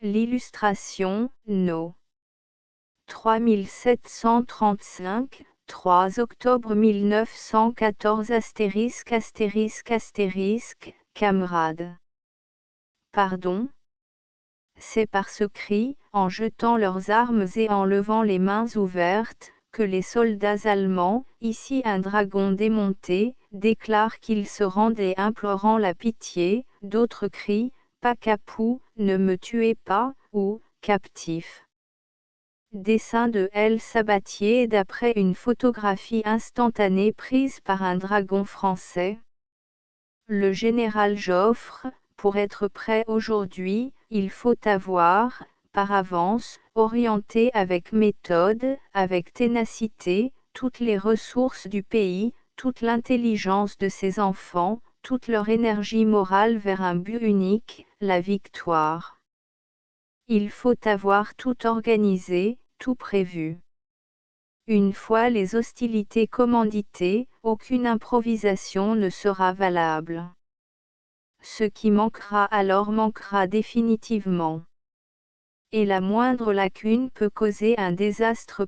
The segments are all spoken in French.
L'illustration, No. 3735, 3 octobre 1914 ****, camarades. Pardon? C'est par ce cri, en jetant leurs armes et en levant les mains ouvertes, que les soldats allemands, ici un dragon démonté, déclarent qu'ils se rendent et implorant la pitié. D'autres crient, pas capou, ne me tuez pas, ou, captif. Dessin de L. Sabatier d'après une photographie instantanée prise par un dragon français. Le général Joffre, pour être prêt aujourd'hui, il faut avoir, par avance, orienté avec méthode, avec ténacité, toutes les ressources du pays, toute l'intelligence de ses enfants, toute leur énergie morale vers un but unique, la victoire. Il faut avoir tout organisé, tout prévu. Une fois les hostilités commanditées, aucune improvisation ne sera valable. Ce qui manquera alors manquera définitivement. Et la moindre lacune peut causer un désastre.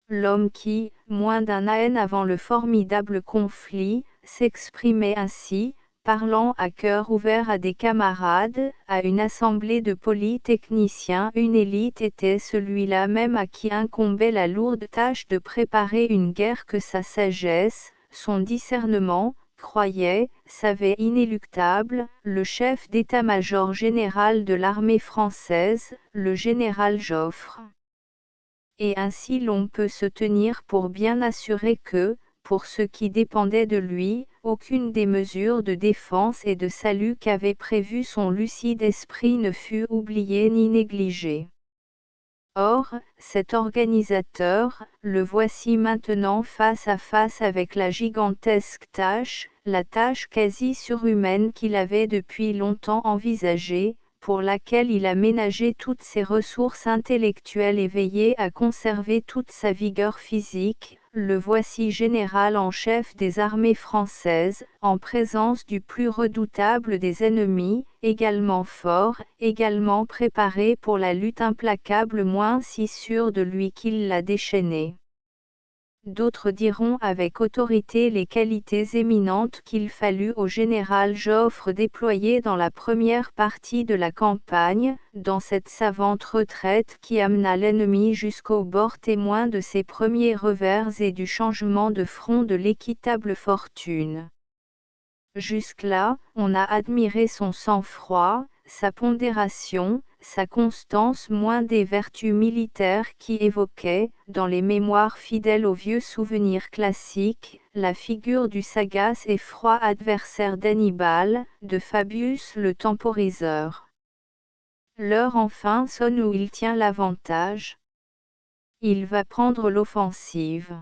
L'homme qui, moins d'un an avant le formidable conflit, s'exprimait ainsi, parlant à cœur ouvert à des camarades, à une assemblée de polytechniciens, une élite, était celui-là même à qui incombait la lourde tâche de préparer une guerre que sa sagesse, son discernement, savait inéluctable, le chef d'état-major général de l'armée française, le général Joffre. Et ainsi l'on peut se tenir pour bien assuré que, pour ce qui dépendait de lui, aucune des mesures de défense et de salut qu'avait prévu son lucide esprit ne fut oubliée ni négligée. Or, cet organisateur, le voici maintenant face à face avec la gigantesque tâche, la tâche quasi surhumaine qu'il avait depuis longtemps envisagée, pour laquelle il a ménagé toutes ses ressources intellectuelles et veillé à conserver toute sa vigueur physique. Le voici général en chef des armées françaises, en présence du plus redoutable des ennemis, également fort, également préparé pour la lutte implacable, moins si sûr de lui qu'il l'a déchaîné. D'autres diront avec autorité les qualités éminentes qu'il fallut au général Joffre déployer dans la première partie de la campagne, dans cette savante retraite qui amena l'ennemi jusqu'au bord témoin de ses premiers revers et du changement de front de l'équitable fortune. Jusque-là, on a admiré son sang-froid, sa pondération, sa constance, moins des vertus militaires qui évoquaient, dans les mémoires fidèles aux vieux souvenirs classiques, la figure du sagace et froid adversaire d'Hannibal, de Fabius le temporiseur. L'heure enfin sonne où il tient l'avantage. Il va prendre l'offensive.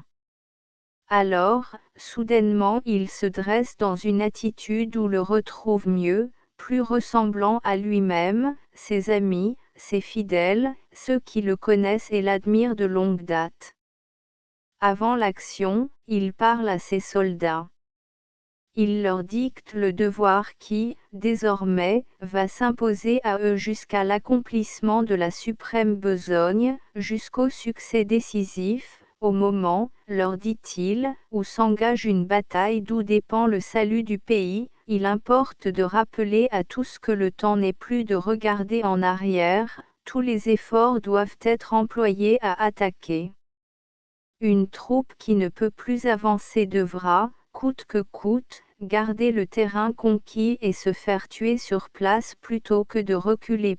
Alors, soudainement il se dresse dans une attitude où le retrouve mieux, plus ressemblant à lui-même, ses amis, ses fidèles, ceux qui le connaissent et l'admirent de longue date. Avant l'action, il parle à ses soldats. Il leur dicte le devoir qui, désormais, va s'imposer à eux jusqu'à l'accomplissement de la suprême besogne, jusqu'au succès décisif, au moment, leur dit-il, où s'engage une bataille d'où dépend le salut du pays. Il importe de rappeler à tous que le temps n'est plus de regarder en arrière, tous les efforts doivent être employés à attaquer. Une troupe qui ne peut plus avancer devra, coûte que coûte, garder le terrain conquis et se faire tuer sur place plutôt que de reculer.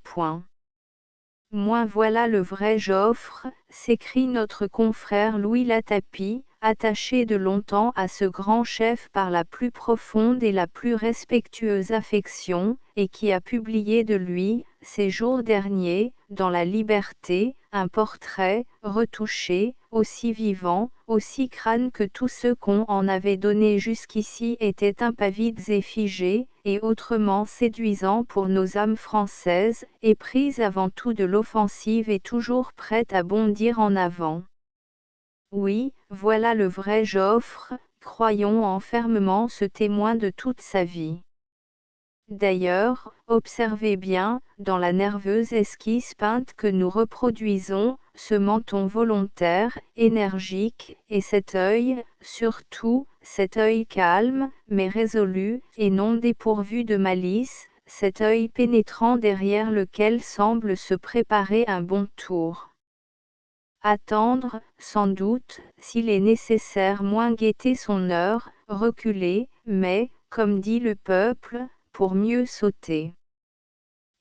Moins voilà le vrai Joffre, s'écrie notre confrère Louis Latapie, attaché de longtemps à ce grand chef par la plus profonde et la plus respectueuse affection, et qui a publié de lui, ces jours derniers, dans La Liberté, un portrait, retouché, aussi vivant, aussi crâne que tous ceux qu'on en avait donné jusqu'ici étaient impavides et figés, et autrement séduisant pour nos âmes françaises, éprises avant tout de l'offensive et toujours prêtes à bondir en avant. Oui, voilà le vrai Joffre, croyons en fermement ce témoin de toute sa vie. D'ailleurs, observez bien, dans la nerveuse esquisse peinte que nous reproduisons, ce menton volontaire, énergique, et cet œil, surtout, cet œil calme, mais résolu, et non dépourvu de malice, cet œil pénétrant derrière lequel semble se préparer un bon tour. Attendre, sans doute, s'il est nécessaire moins guetter son heure, reculer, mais, comme dit le peuple, pour mieux sauter.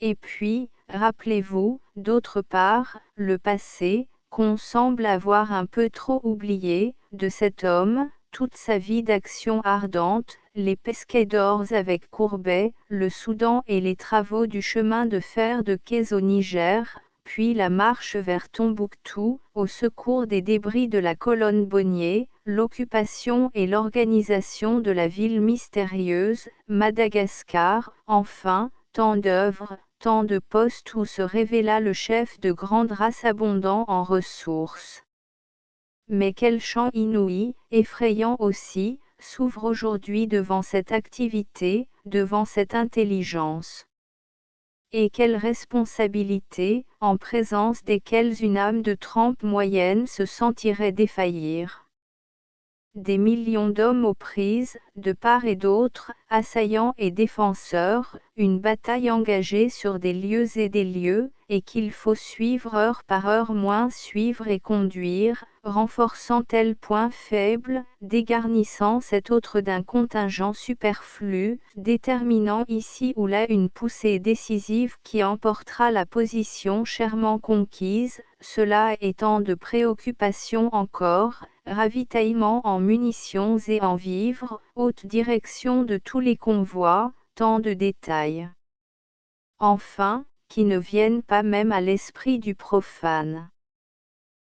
Et puis, rappelez-vous, d'autre part, le passé, qu'on semble avoir un peu trop oublié, de cet homme, toute sa vie d'action ardente, les pescadors avec Courbet, le Soudan et les travaux du chemin de fer de Kez au Niger, puis la marche vers Tombouctou, au secours des débris de la colonne Bonnier, l'occupation et l'organisation de la ville mystérieuse, Madagascar, enfin, tant d'œuvres, tant de postes où se révéla le chef de grande race abondant en ressources. Mais quel champ inouï, effrayant aussi, s'ouvre aujourd'hui devant cette activité, devant cette intelligence. Et quelle responsabilité, en présence desquelles une âme de trempe moyenne se sentirait défaillir. Des millions d'hommes aux prises, de part et d'autre, assaillants et défenseurs, une bataille engagée sur des lieux et des lieux, et qu'il faut suivre heure par heure moins suivre et conduire, renforçant tel point faible, dégarnissant cet autre d'un contingent superflu, déterminant ici ou là une poussée décisive qui emportera la position chèrement conquise, cela étant de préoccupation encore, ravitaillement en munitions et en vivres, haute direction de tous les convois, tant de détails. Enfin, qui ne viennent pas même à l'esprit du profane.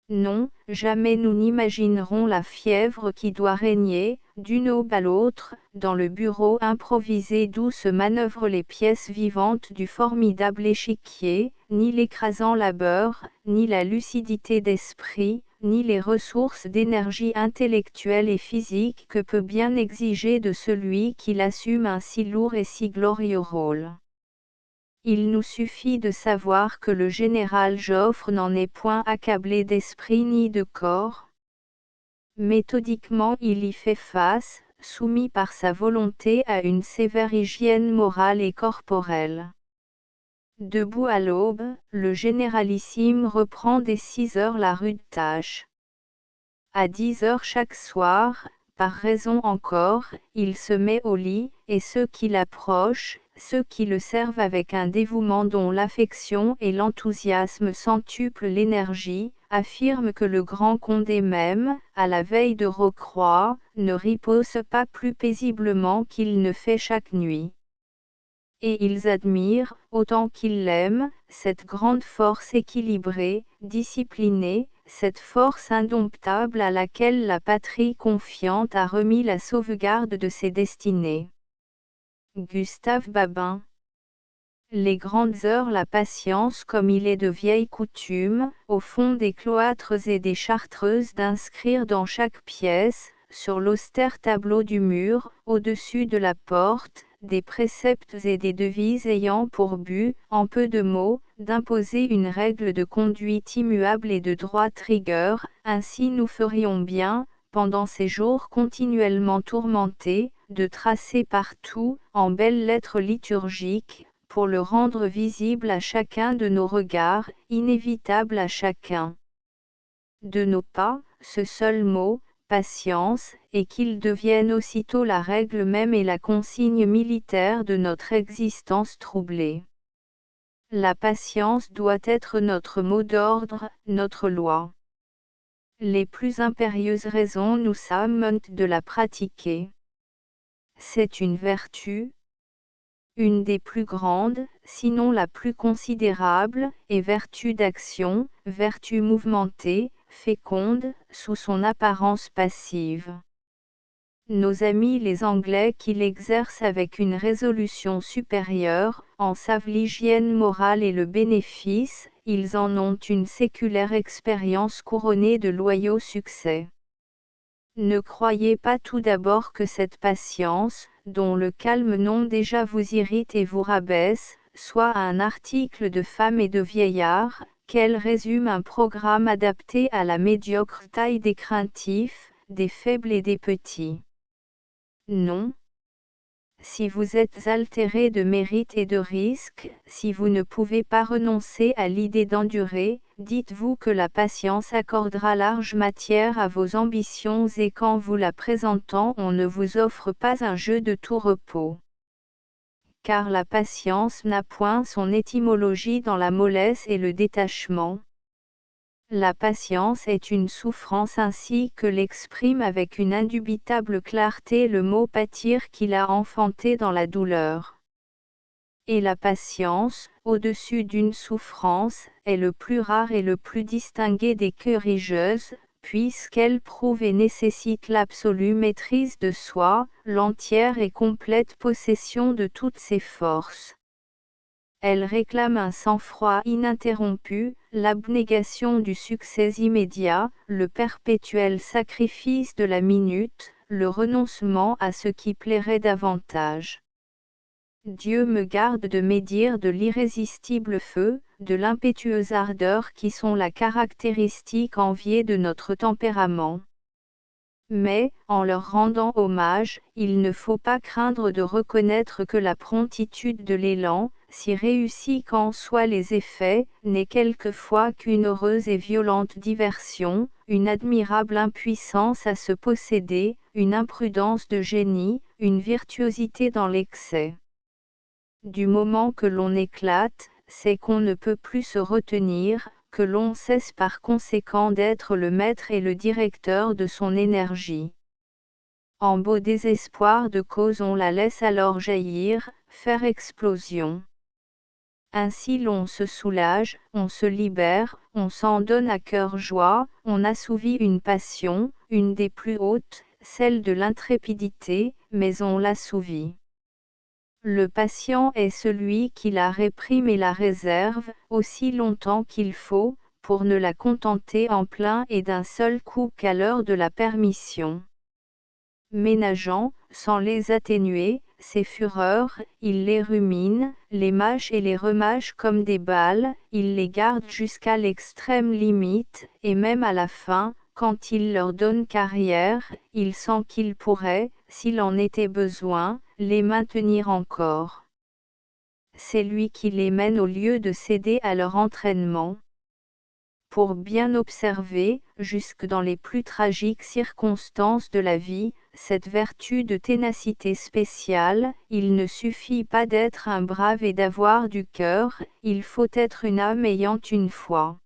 Non, jamais nous n'imaginerons la fièvre qui doit régner, d'une aube à l'autre, dans le bureau improvisé d'où se manœuvrent les pièces vivantes du formidable échiquier, ni l'écrasant labeur, ni la lucidité d'esprit, ni les ressources d'énergie intellectuelle et physique que peut bien exiger de celui qui l'assume un si lourd et si glorieux rôle. Il nous suffit de savoir que le général Joffre n'en est point accablé d'esprit ni de corps. Méthodiquement il y fait face, soumis par sa volonté à une sévère hygiène morale et corporelle. Debout à l'aube, le généralissime reprend dès 6 heures la rude tâche. À 10 heures chaque soir, par raison encore, il se met au lit, et ceux qui l'approchent, ceux qui le servent avec un dévouement dont l'affection et l'enthousiasme centuplent l'énergie, affirment que le grand Condé même, à la veille de Rocroi, ne repose pas plus paisiblement qu'il ne fait chaque nuit. Et ils admirent, autant qu'ils l'aiment, cette grande force équilibrée, disciplinée, cette force indomptable à laquelle la patrie confiante a remis la sauvegarde de ses destinées. Gustave Babin. Les grandes heures, la patience comme il est de vieille coutume, au fond des cloîtres et des chartreuses d'inscrire dans chaque pièce, sur l'austère tableau du mur, au-dessus de la porte, des préceptes et des devises ayant pour but, en peu de mots, d'imposer une règle de conduite immuable et de droite rigueur. Ainsi nous ferions bien, pendant ces jours continuellement tourmentés, de tracer partout, en belles lettres liturgiques, pour le rendre visible à chacun de nos regards, inévitable à chacun de nos pas, ce seul mot, patience, et qu'il devienne aussitôt la règle même et la consigne militaire de notre existence troublée. La patience doit être notre mot d'ordre, notre loi. Les plus impérieuses raisons nous amènent de la pratiquer. C'est une vertu, une des plus grandes, sinon la plus considérable, est vertu d'action, vertu mouvementée, féconde, sous son apparence passive. Nos amis les Anglais qui l'exercent avec une résolution supérieure, en savent l'hygiène morale et le bénéfice, ils en ont une séculaire expérience couronnée de loyaux succès. Ne croyez pas tout d'abord que cette patience, dont le calme nom déjà vous irrite et vous rabaisse, soit un article de femme et de vieillard, qu'elle résume un programme adapté à la médiocre taille des craintifs, des faibles et des petits. Non. Si vous êtes altéré de mérite et de risque, si vous ne pouvez pas renoncer à l'idée d'endurer, dites-vous que la patience accordera large matière à vos ambitions et qu'en vous la présentant on ne vous offre pas un jeu de tout repos. Car la patience n'a point son étymologie dans la mollesse et le détachement. La patience est une souffrance ainsi que l'exprime avec une indubitable clarté le mot pâtir qu'il a enfanté dans la douleur. Et la patience, au-dessus d'une souffrance, est le plus rare et le plus distingué des querigeuses, puisqu'elle prouve et nécessite l'absolue maîtrise de soi, l'entière et complète possession de toutes ses forces. Elle réclame un sang-froid ininterrompu, l'abnégation du succès immédiat, le perpétuel sacrifice de la minute, le renoncement à ce qui plairait davantage. Dieu me garde de médire de l'irrésistible feu, de l'impétueuse ardeur qui sont la caractéristique enviée de notre tempérament. Mais, en leur rendant hommage, il ne faut pas craindre de reconnaître que la promptitude de l'élan, si réussie qu'en soient les effets, n'est quelquefois qu'une heureuse et violente diversion, une admirable impuissance à se posséder, une imprudence de génie, une virtuosité dans l'excès. Du moment que l'on éclate, c'est qu'on ne peut plus se retenir, que l'on cesse par conséquent d'être le maître et le directeur de son énergie. En beau désespoir de cause on la laisse alors jaillir, faire explosion. Ainsi l'on se soulage, on se libère, on s'en donne à cœur joie, on assouvit une passion, une des plus hautes, celle de l'intrépidité, mais on l'assouvit. Le patient est celui qui la réprime et la réserve, aussi longtemps qu'il faut, pour ne la contenter en plein et d'un seul coup qu'à l'heure de la permission. Ménageant, sans les atténuer, ses fureurs, il les rumine, les mâche et les remâche comme des balles, il les garde jusqu'à l'extrême limite, et même à la fin, quand il leur donne carrière, il sent qu'il pourrait, s'il en était besoin, les maintenir encore. C'est lui qui les mène au lieu de céder à leur entraînement. Pour bien observer, jusque dans les plus tragiques circonstances de la vie, cette vertu de ténacité spéciale, il ne suffit pas d'être un brave et d'avoir du cœur, il faut être une âme ayant une foi.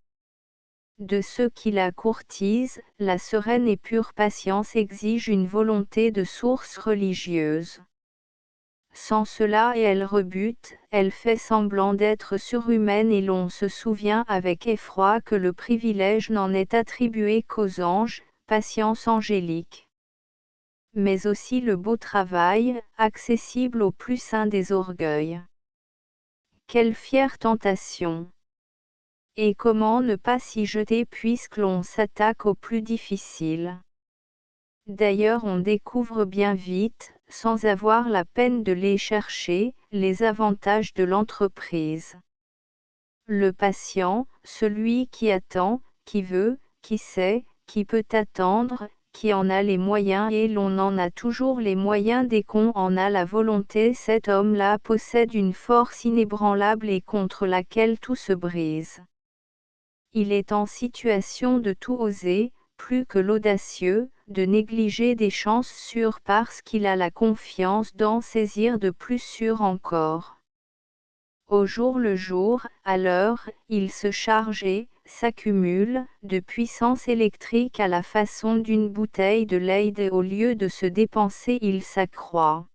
De ceux qui la courtisent, la sereine et pure patience exige une volonté de source religieuse. Sans cela et elle rebute, elle fait semblant d'être surhumaine et l'on se souvient avec effroi que le privilège n'en est attribué qu'aux anges, patience angélique. Mais aussi le beau travail, accessible au plus saint des orgueils. Quelle fière tentation! Et comment ne pas s'y jeter puisque l'on s'attaque au plus difficile? D'ailleurs on découvre bien vite, sans avoir la peine de les chercher, les avantages de l'entreprise. Le patient, celui qui attend, qui veut, qui sait, qui peut attendre, qui en a les moyens et l'on en a toujours les moyens dès qu'on en a la volonté, cet homme-là possède une force inébranlable et contre laquelle tout se brise. Il est en situation de tout oser, plus que l'audacieux, de négliger des chances sûres parce qu'il a la confiance d'en saisir de plus sûres encore. Au jour le jour, à l'heure, il se charge et s'accumule de puissance électrique à la façon d'une bouteille de Leyde et au lieu de se dépenser il s'accroît.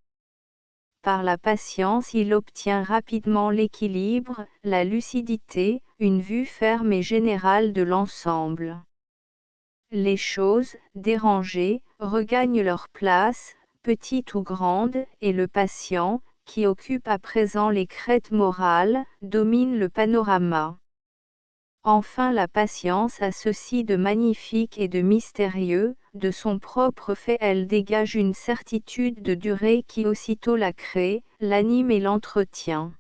Par la patience il obtient rapidement l'équilibre, la lucidité, une vue ferme et générale de l'ensemble. Les choses, dérangées, regagnent leur place, petites ou grandes, et le patient, qui occupe à présent les crêtes morales, domine le panorama. Enfin la patience a ceci de magnifique et de mystérieux, de son propre fait elle dégage une certitude de durée qui aussitôt la crée, l'anime et l'entretient.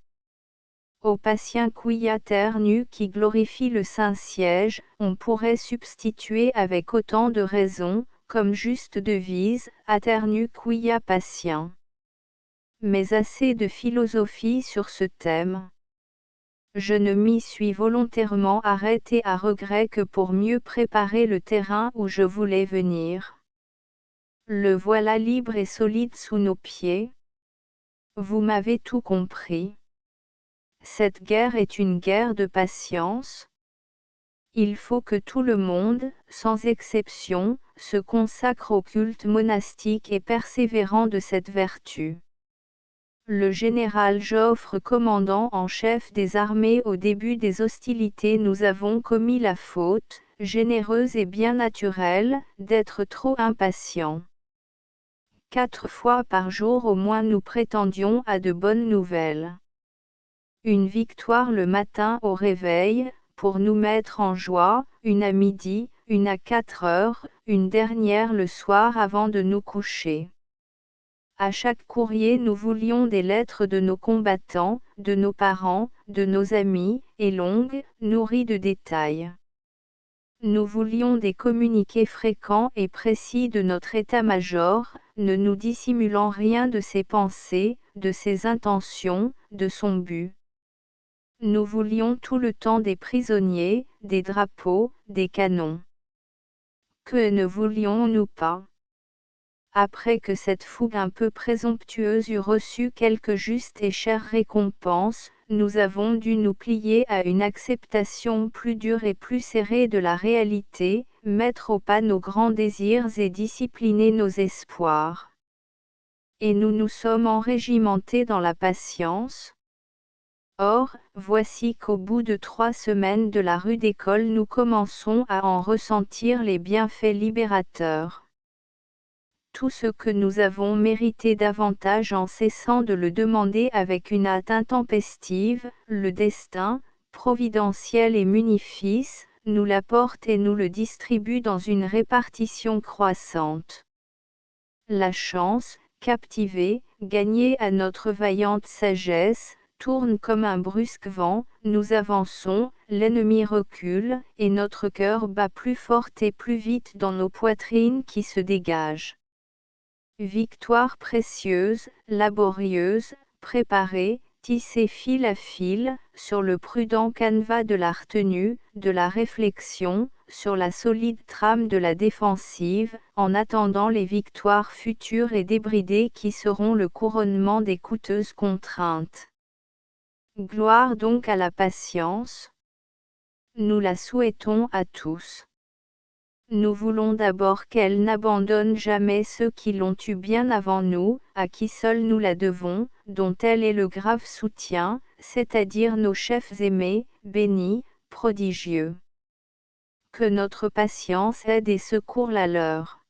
Au patient quia ternu qui glorifie le Saint-Siège, on pourrait substituer avec autant de raison, comme juste devise, aternu quia patient. Mais assez de philosophie sur ce thème. Je ne m'y suis volontairement arrêté à regret que pour mieux préparer le terrain où je voulais venir. Le voilà libre et solide sous nos pieds. Vous m'avez tout compris. Cette guerre est une guerre de patience. Il faut que tout le monde, sans exception, se consacre au culte monastique et persévérant de cette vertu. Le général Joffre, commandant en chef des armées au début des hostilités, nous avons commis la faute, généreuse et bien naturelle, d'être trop impatients. 4 fois par jour au moins nous prétendions à de bonnes nouvelles. Une victoire le matin au réveil, pour nous mettre en joie, une à midi, une à 4 heures, une dernière le soir avant de nous coucher. À chaque courrier nous voulions des lettres de nos combattants, de nos parents, de nos amis, et longues, nourries de détails. Nous voulions des communiqués fréquents et précis de notre état-major, ne nous dissimulant rien de ses pensées, de ses intentions, de son but. Nous voulions tout le temps des prisonniers, des drapeaux, des canons. Que ne voulions-nous pas ? Après que cette fougue un peu présomptueuse eut reçu quelque juste et chère récompense, nous avons dû nous plier à une acceptation plus dure et plus serrée de la réalité, mettre au pas nos grands désirs et discipliner nos espoirs. Et nous nous sommes enrégimentés dans la patience. Or, voici qu'au bout de 3 semaines de la rude école nous commençons à en ressentir les bienfaits libérateurs. Tout ce que nous avons mérité davantage en cessant de le demander avec une hâte intempestive, le destin, providentiel et munifice, nous l'apporte et nous le distribue dans une répartition croissante. La chance, captivée, gagnée à notre vaillante sagesse, tourne comme un brusque vent, nous avançons, l'ennemi recule, et notre cœur bat plus fort et plus vite dans nos poitrines qui se dégagent. Victoire précieuse, laborieuse, préparée, tissée fil à fil, sur le prudent canevas de la retenue, de la réflexion, sur la solide trame de la défensive, en attendant les victoires futures et débridées qui seront le couronnement des coûteuses contraintes. Gloire donc à la patience. Nous la souhaitons à tous. Nous voulons d'abord qu'elle n'abandonne jamais ceux qui l'ont eue bien avant nous, à qui seuls nous la devons, dont elle est le grave soutien, c'est-à-dire nos chefs aimés, bénis, prodigieux. Que notre patience aide et secourt la leur.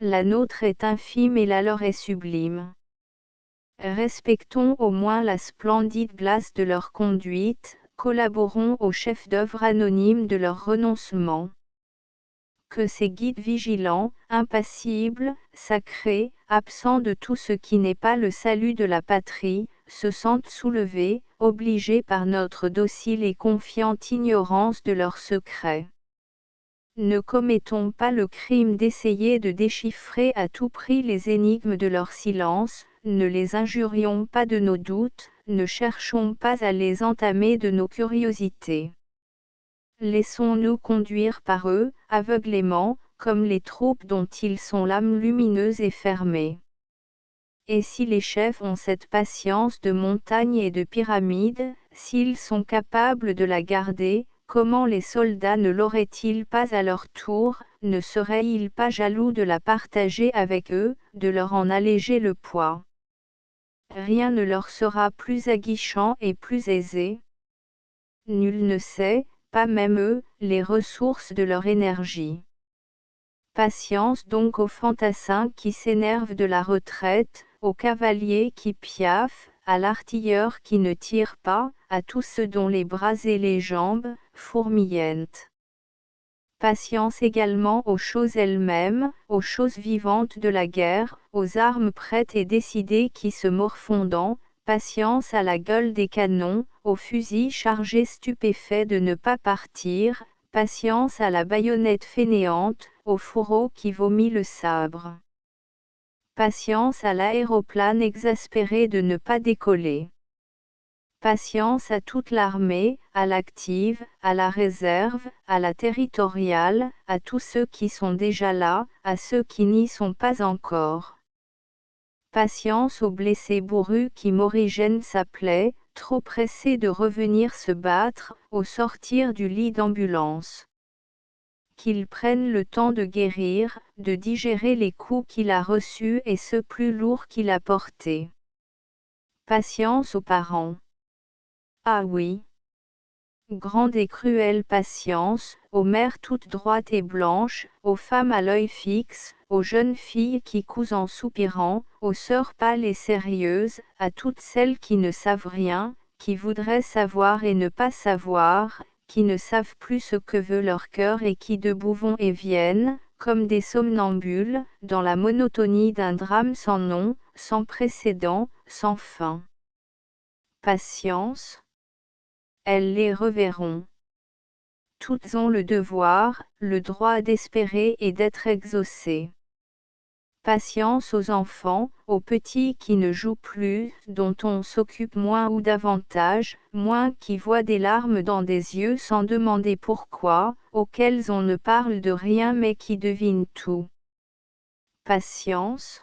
La nôtre est infime et la leur est sublime. Respectons au moins la splendide glace de leur conduite, collaborons au chef-d'œuvre anonyme de leur renoncement. Que ces guides vigilants, impassibles, sacrés, absents de tout ce qui n'est pas le salut de la patrie, se sentent soulevés, obligés par notre docile et confiante ignorance de leurs secrets. Ne commettons pas le crime d'essayer de déchiffrer à tout prix les énigmes de leur silence, ne les injurions pas de nos doutes, ne cherchons pas à les entamer de nos curiosités. Laissons-nous conduire par eux, aveuglément, comme les troupes dont ils sont l'âme lumineuse et fermée. Et si les chefs ont cette patience de montagne et de pyramide, s'ils sont capables de la garder, comment les soldats ne l'auraient-ils pas à leur tour, ne seraient-ils pas jaloux de la partager avec eux, de leur en alléger le poids? Rien ne leur sera plus aguichant et plus aisé. Nul ne sait, pas même eux, les ressources de leur énergie. Patience donc aux fantassins qui s'énervent de la retraite, aux cavaliers qui piaffent, à l'artilleur qui ne tire pas, à tous ceux dont les bras et les jambes fourmillent. Patience également aux choses elles-mêmes, aux choses vivantes de la guerre, aux armes prêtes et décidées qui se morfondent, patience à la gueule des canons, aux fusils chargés stupéfaits de ne pas partir, patience à la baïonnette fainéante, au fourreau qui vomit le sabre. Patience à l'aéroplane exaspéré de ne pas décoller. Patience à toute l'armée, à l'active, à la réserve, à la territoriale, à tous ceux qui sont déjà là, à ceux qui n'y sont pas encore. Patience au blessé bourru qui morigène sa plaie, trop pressé de revenir se battre, au sortir du lit d'ambulance. Qu'il prenne le temps de guérir, de digérer les coups qu'il a reçus et ceux plus lourds qu'il a portés. Patience aux parents. Ah oui. Grande et cruelle patience, aux mères toutes droites et blanches, aux femmes à l'œil fixe, aux jeunes filles qui cousent en soupirant, aux sœurs pâles et sérieuses, à toutes celles qui ne savent rien, qui voudraient savoir et ne pas savoir, qui ne savent plus ce que veut leur cœur et qui debout vont et viennent, comme des somnambules, dans la monotonie d'un drame sans nom, sans précédent, sans fin. Patience. Elles les reverront. Toutes ont le devoir, le droit d'espérer et d'être exaucées. Patience aux enfants, aux petits qui ne jouent plus, dont on s'occupe moins ou davantage, moins qui voient des larmes dans des yeux sans demander pourquoi, auxquels on ne parle de rien mais qui devinent tout. Patience.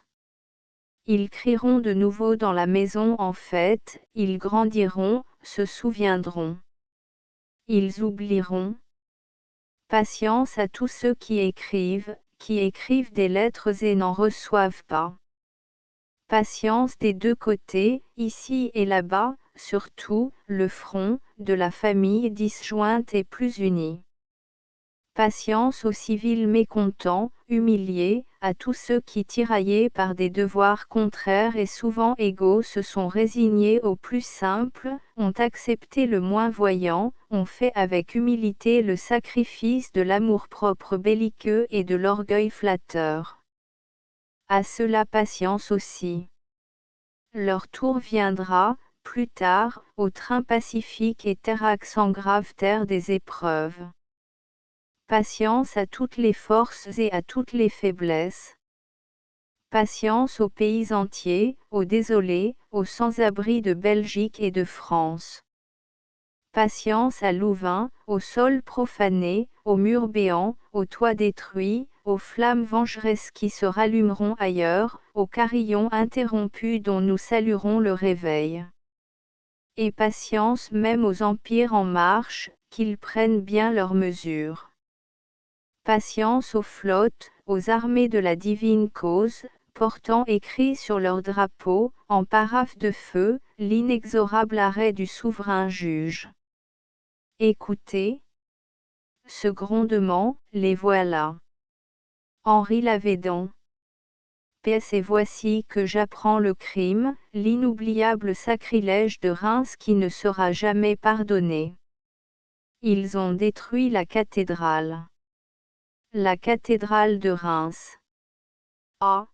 Ils crieront de nouveau dans la maison en fête, ils grandiront, se souviendront. Ils oublieront. Patience à tous ceux qui écrivent des lettres et n'en reçoivent pas. Patience des deux côtés, ici et là-bas, surtout, le front, de la famille disjointe et plus unie. Patience aux civils mécontents, humiliés, à tous ceux qui tiraillés par des devoirs contraires et souvent égaux se sont résignés au plus simple, ont accepté le moins voyant, ont fait avec humilité le sacrifice de l'amour-propre belliqueux et de l'orgueil flatteur. À cela patience aussi. Leur tour viendra, plus tard, au train pacifique et terraxant grave terre des épreuves. Patience à toutes les forces et à toutes les faiblesses. Patience aux pays entiers, aux désolés, aux sans-abri de Belgique et de France. Patience à Louvain, aux sols profanés, aux murs béants, aux toits détruits, aux flammes vengeresses qui se rallumeront ailleurs, aux carillons interrompus dont nous saluerons le réveil. Et patience même aux empires en marche, qu'ils prennent bien leurs mesures. Patience aux flottes, aux armées de la divine cause, portant écrit sur leur drapeau, en paraphe de feu, l'inexorable arrêt du souverain juge. Écoutez. Ce grondement, les voilà. Henri Lavédan. PS et voici que j'apprends le crime, l'inoubliable sacrilège de Reims qui ne sera jamais pardonné. Ils ont détruit la cathédrale. La cathédrale de Reims. Ah!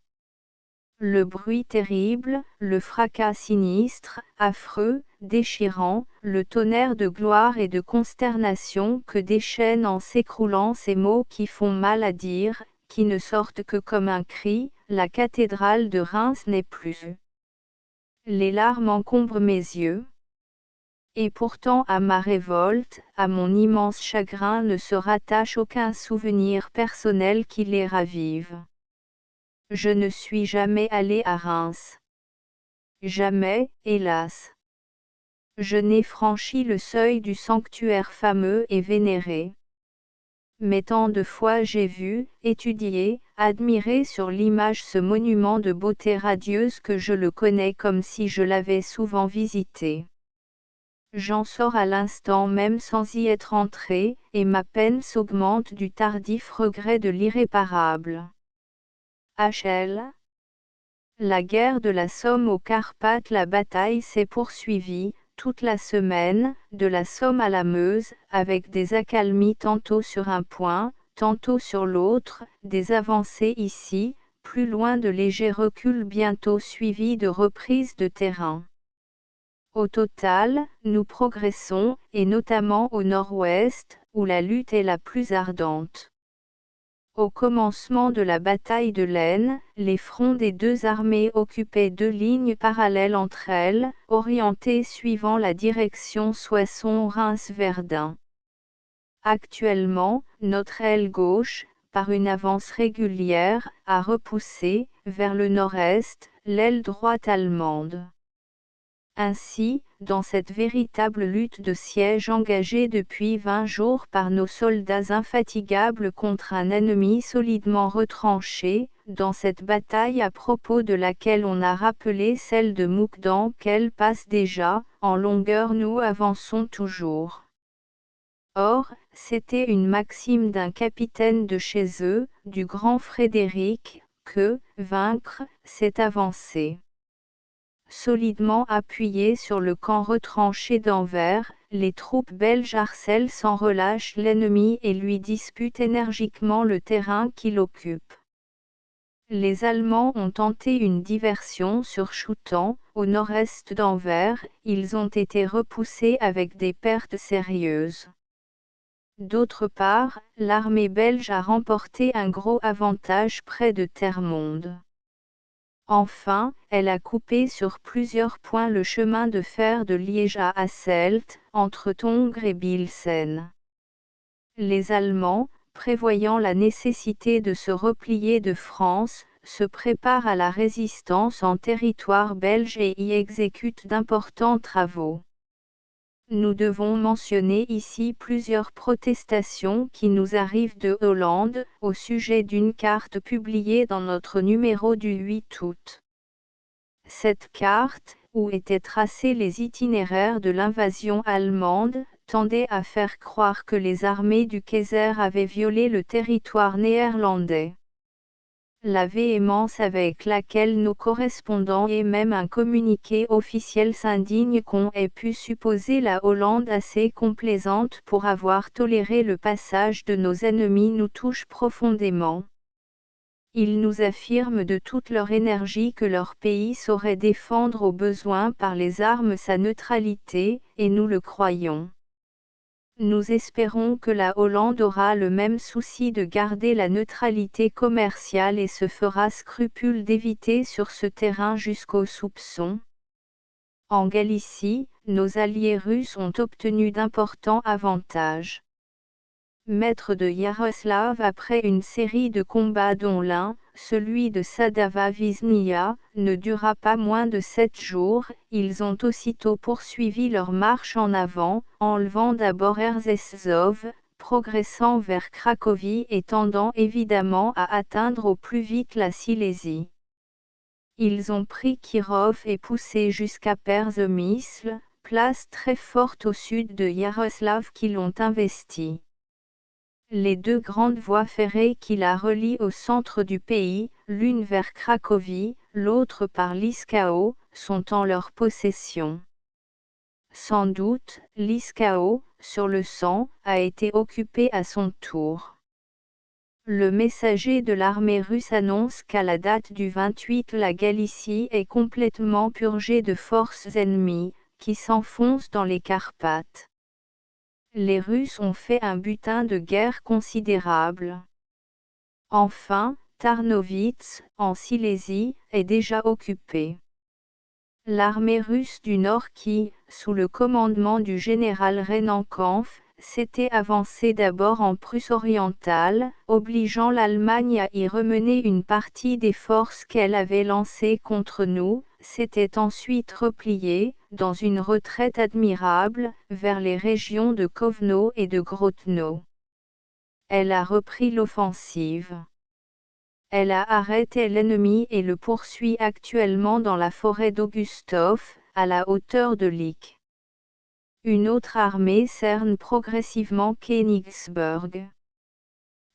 Le bruit terrible, le fracas sinistre, affreux, déchirant, le tonnerre de gloire et de consternation que déchaînent en s'écroulant ces mots qui font mal à dire, qui ne sortent que comme un cri, la cathédrale de Reims n'est plus. Les larmes encombrent mes yeux. Et pourtant à ma révolte, à mon immense chagrin ne se rattache aucun souvenir personnel qui les ravive. Je ne suis jamais allé à Reims. Jamais, hélas. Je n'ai franchi le seuil du sanctuaire fameux et vénéré. Mais tant de fois j'ai vu, étudié, admiré sur l'image ce monument de beauté radieuse que je le connais comme si je l'avais souvent visité. J'en sors à l'instant même sans y être entré, et ma peine s'augmente du tardif regret de l'irréparable. HL La guerre de la Somme aux Carpates. La bataille s'est poursuivie, toute la semaine, de la Somme à la Meuse, avec des accalmies tantôt sur un point, tantôt sur l'autre, des avancées ici, plus loin de légers reculs bientôt suivis de reprises de terrain. Au total, nous progressons, et notamment au nord-ouest, où la lutte est la plus ardente. Au commencement de la bataille de l'Aisne, les fronts des deux armées occupaient deux lignes parallèles entre elles, orientées suivant la direction Soissons-Reims-Verdun. Actuellement, notre aile gauche, par une avance régulière, a repoussé, vers le nord-est, l'aile droite allemande. Ainsi, dans cette véritable lutte de siège engagée depuis 20 jours par nos soldats infatigables contre un ennemi solidement retranché, dans cette bataille à propos de laquelle on a rappelé celle de Moukdan qu'elle passe déjà, en longueur nous avançons toujours. Or, c'était une maxime d'un capitaine de chez eux, du grand Frédéric, que, vaincre, c'est avancer. Solidement appuyées sur le camp retranché d'Anvers, les troupes belges harcèlent sans relâche l'ennemi et lui disputent énergiquement le terrain qu'il occupe. Les Allemands ont tenté une diversion sur Schoutan, au nord-est d'Anvers, ils ont été repoussés avec des pertes sérieuses. D'autre part, l'armée belge a remporté un gros avantage près de Termonde. Enfin, elle a coupé sur plusieurs points le chemin de fer de Liège à Hasselt, entre Tongres et Bilsen. Les Allemands, prévoyant la nécessité de se replier de France, se préparent à la résistance en territoire belge et y exécutent d'importants travaux. Nous devons mentionner ici plusieurs protestations qui nous arrivent de Hollande, au sujet d'une carte publiée dans notre numéro du 8 août. Cette carte, où étaient tracés les itinéraires de l'invasion allemande, tendait à faire croire que les armées du Kaiser avaient violé le territoire néerlandais. La véhémence avec laquelle nos correspondants et même un communiqué officiel s'indignent qu'on ait pu supposer la Hollande assez complaisante pour avoir toléré le passage de nos ennemis nous touche profondément. Ils nous affirment de toute leur énergie que leur pays saurait défendre au besoin par les armes sa neutralité, et nous le croyons. Nous espérons que la Hollande aura le même souci de garder la neutralité commerciale et se fera scrupule d'éviter sur ce terrain jusqu'au soupçon. En Galicie, nos alliés russes ont obtenu d'importants avantages. Maître de Iaroslavl après une série de combats dont l'un, celui de Sadava-Viznia, ne dura pas moins de 7 jours, ils ont aussitôt poursuivi leur marche en avant, enlevant d'abord Erzsezov, progressant vers Cracovie et tendant évidemment à atteindre au plus vite la Silésie. Ils ont pris Kirov et poussé jusqu'à Przemysl, place très forte au sud de Iaroslavl qui l'ont investie. Les deux grandes voies ferrées qui la relient au centre du pays, l'une vers Cracovie, l'autre par Liskao, sont en leur possession. Sans doute, Liskao, sur le sang, a été occupé à son tour. Le messager de l'armée russe annonce qu'à la date du 28 la Galicie est complètement purgée de forces ennemies, qui s'enfoncent dans les Carpates. Les Russes ont fait un butin de guerre considérable. Enfin, Tarnowitz, en Silésie, est déjà occupée. L'armée russe du Nord qui, sous le commandement du général Rennenkampf, s'était avancée d'abord en Prusse orientale, obligeant l'Allemagne à y remener une partie des forces qu'elle avait lancées contre nous, s'était ensuite repliée, dans une retraite admirable, vers les régions de Kovno et de Grotno. Elle a repris l'offensive. Elle a arrêté l'ennemi et le poursuit actuellement dans la forêt d'Augustov, à la hauteur de Lich. Une autre armée cerne progressivement Königsberg.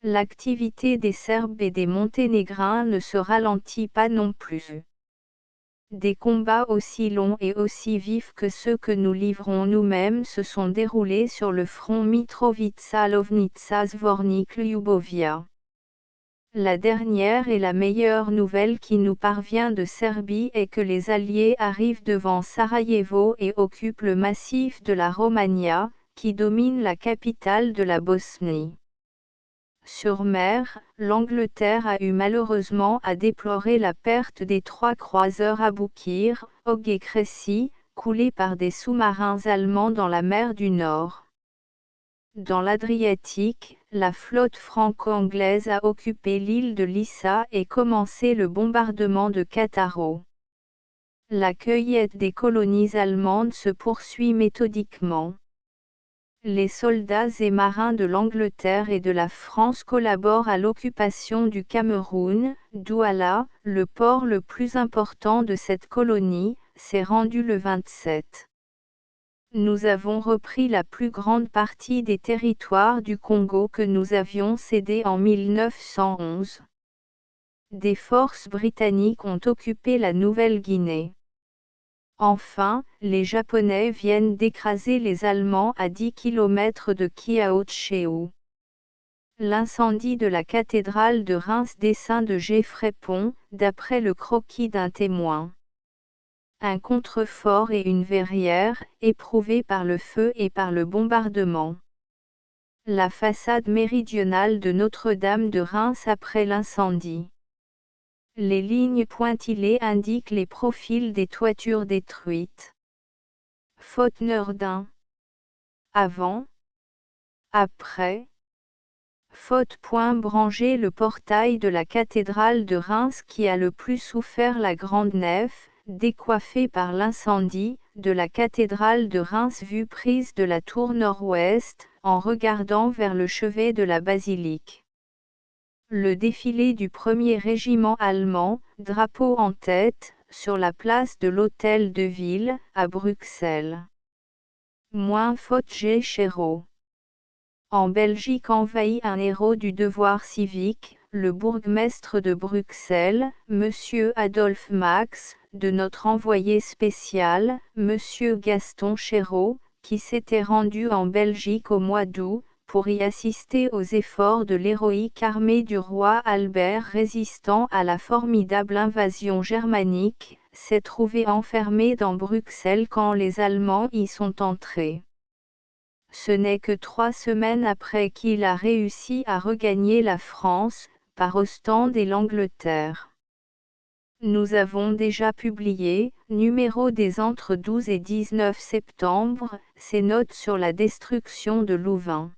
L'activité des Serbes et des Monténégrins ne se ralentit pas non plus. des combats aussi longs et aussi vifs que ceux que nous livrons nous-mêmes se sont déroulés sur le front Mitrovica-Lovnica-Zvornik-Ljubovia. La dernière et la meilleure nouvelle qui nous parvient de Serbie est que les Alliés arrivent devant Sarajevo et occupent le massif de la Romagna, qui domine la capitale de la Bosnie. Sur mer, l'Angleterre a eu malheureusement à déplorer la perte des 3 croiseurs Aboukir, Og et Crécy, coulés par des sous-marins allemands dans la mer du Nord. Dans l'Adriatique, la flotte franco-anglaise a occupé l'île de Lissa et commencé le bombardement de Cattaro. La cueillette des colonies allemandes se poursuit méthodiquement. Les soldats et marins de l'Angleterre et de la France collaborent à l'occupation du Cameroun. Douala, le port le plus important de cette colonie, s'est rendu le 27. Nous avons repris la plus grande partie des territoires du Congo que nous avions cédés en 1911. Des forces britanniques ont occupé la Nouvelle-Guinée. Enfin, les Japonais viennent d'écraser les Allemands à 10 km de Kiaotcheu. L'incendie de la cathédrale de Reims, dessin de Geoffrey Pont, d'après le croquis d'un témoin. Un contrefort et une verrière, éprouvés par le feu et par le bombardement. La façade méridionale de Notre-Dame de Reims après l'incendie. Les lignes pointillées indiquent les profils des toitures détruites. Faute-Nordin. Avant. Après. Faute-Branger, le portail de la cathédrale de Reims qui a le plus souffert, la grande nef, décoiffée par l'incendie, de la cathédrale de Reims vue prise de la tour nord-ouest, en regardant vers le chevet de la basilique. Le défilé du 1er régiment allemand, drapeau en tête, sur la place de l'Hôtel de Ville, à Bruxelles. Faute G. Chéreau. En Belgique envahi, un héros du devoir civique, le bourgmestre de Bruxelles, Monsieur Adolphe Max, de notre envoyé spécial, Monsieur Gaston Chéreau, qui s'était rendu en Belgique au mois d'août, pour y assister aux efforts de l'héroïque armée du roi Albert résistant à la formidable invasion germanique, s'est trouvé enfermé dans Bruxelles quand les Allemands y sont entrés. Ce n'est que 3 semaines après qu'il a réussi à regagner la France, par Ostende et l'Angleterre. Nous avons déjà publié, numéro des entre 12 et 19 septembre, ces notes sur la destruction de Louvain.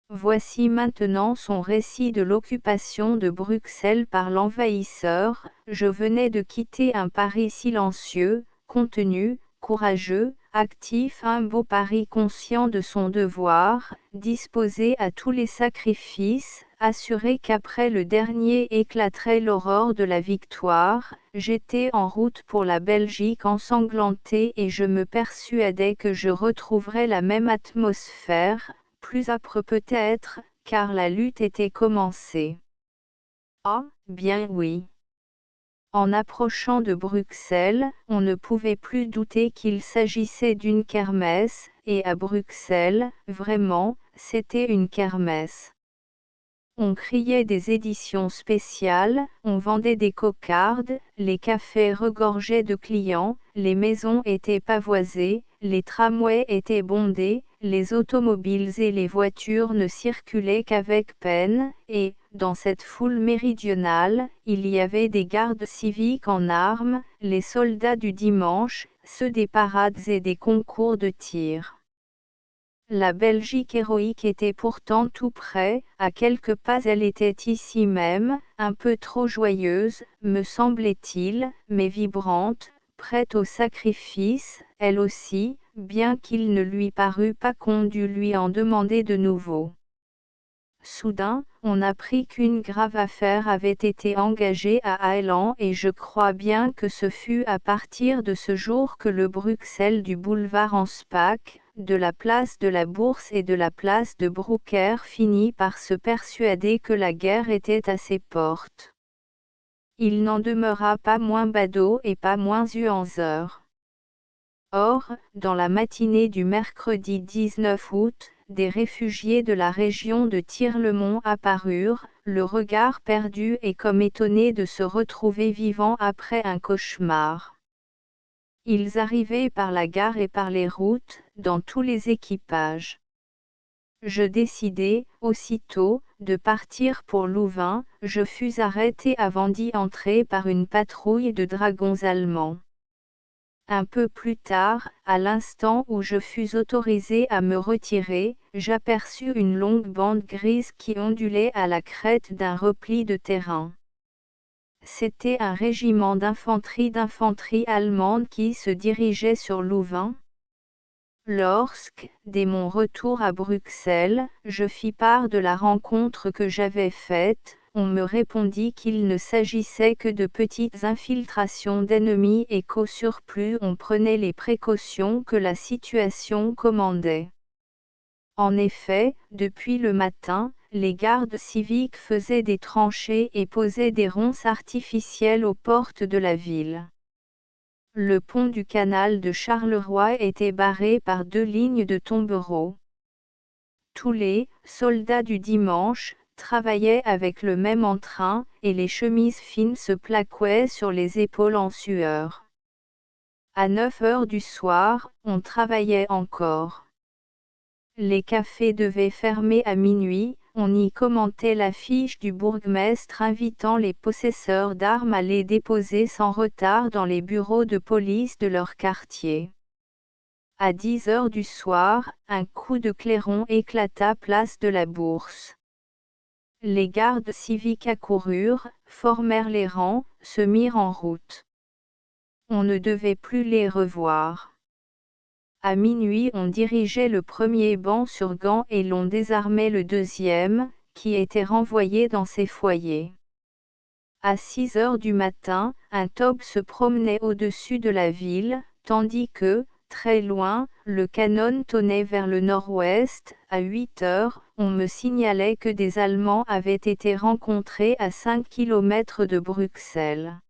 Voici maintenant son récit de l'occupation de Bruxelles par l'envahisseur. Je venais de quitter un Paris silencieux, contenu, courageux, actif, un beau Paris conscient de son devoir, disposé à tous les sacrifices, assuré qu'après le dernier éclaterait l'aurore de la victoire. J'étais en route pour la Belgique ensanglantée et je me persuadais que je retrouverais la même atmosphère, plus âpre peut-être, car la lutte était commencée. Ah, bien oui. En approchant de Bruxelles, on ne pouvait plus douter qu'il s'agissait d'une kermesse, et à Bruxelles, vraiment, c'était une kermesse. On criait des éditions spéciales, on vendait des cocardes, les cafés regorgeaient de clients, les maisons étaient pavoisées, les tramways étaient bondés, les automobiles et les voitures ne circulaient qu'avec peine, et, dans cette foule méridionale, il y avait des gardes civiques en armes, les soldats du dimanche, ceux des parades et des concours de tir. La Belgique héroïque était pourtant tout près, à quelques pas elle était ici même, un peu trop joyeuse, me semblait-il, mais vibrante, prête au sacrifice, elle aussi, bien qu'il ne lui parût pas qu'on dût lui en demander de nouveau. Soudain, on apprit qu'une grave affaire avait été engagée à Highland et je crois bien que ce fut à partir de ce jour que le Bruxelles du boulevard Anspach, de la place de la Bourse et de la place de Broucker finit par se persuader que la guerre était à ses portes. Il n'en demeura pas moins badaud et pas moins huanzeur. Or, dans la matinée du mercredi 19 août, des réfugiés de la région de Tirlemont apparurent, le regard perdu et comme étonnés de se retrouver vivants après un cauchemar. Ils arrivaient par la gare et par les routes, dans tous les équipages. Je décidai, aussitôt, de partir pour Louvain. Je fus arrêté avant d'y entrer par une patrouille de dragons allemands. Un peu plus tard, à l'instant où je fus autorisé à me retirer, j'aperçus une longue bande grise qui ondulait à la crête d'un repli de terrain. C'était un régiment d'infanterie allemande qui se dirigeait sur Louvain. Lorsque, dès mon retour à Bruxelles, je fis part de la rencontre que j'avais faite, on me répondit qu'il ne s'agissait que de petites infiltrations d'ennemis et qu'au surplus on prenait les précautions que la situation commandait. En effet, depuis le matin, les gardes civiques faisaient des tranchées et posaient des ronces artificielles aux portes de la ville. Le pont du canal de Charleroi était barré par 2 lignes de tombereaux. Tous les soldats du dimanche travaillaient avec le même entrain, et les chemises fines se plaquaient sur les épaules en sueur. À 9 heures du soir, on travaillait encore. Les cafés devaient fermer à minuit. On y commentait l'affiche du bourgmestre invitant les possesseurs d'armes à les déposer sans retard dans les bureaux de police de leur quartier. À 10 heures du soir, un coup de clairon éclata place de la Bourse. Les gardes civiques accoururent, formèrent les rangs, se mirent en route. On ne devait plus les revoir. À minuit on dirigeait le premier banc sur Gand et l'on désarmait le deuxième, qui était renvoyé dans ses foyers. À 6 heures du matin, un taube se promenait au-dessus de la ville, tandis que, très loin, le canon tonnait vers le nord-ouest. À 8 heures, on me signalait que des Allemands avaient été rencontrés à 5 kilomètres de Bruxelles.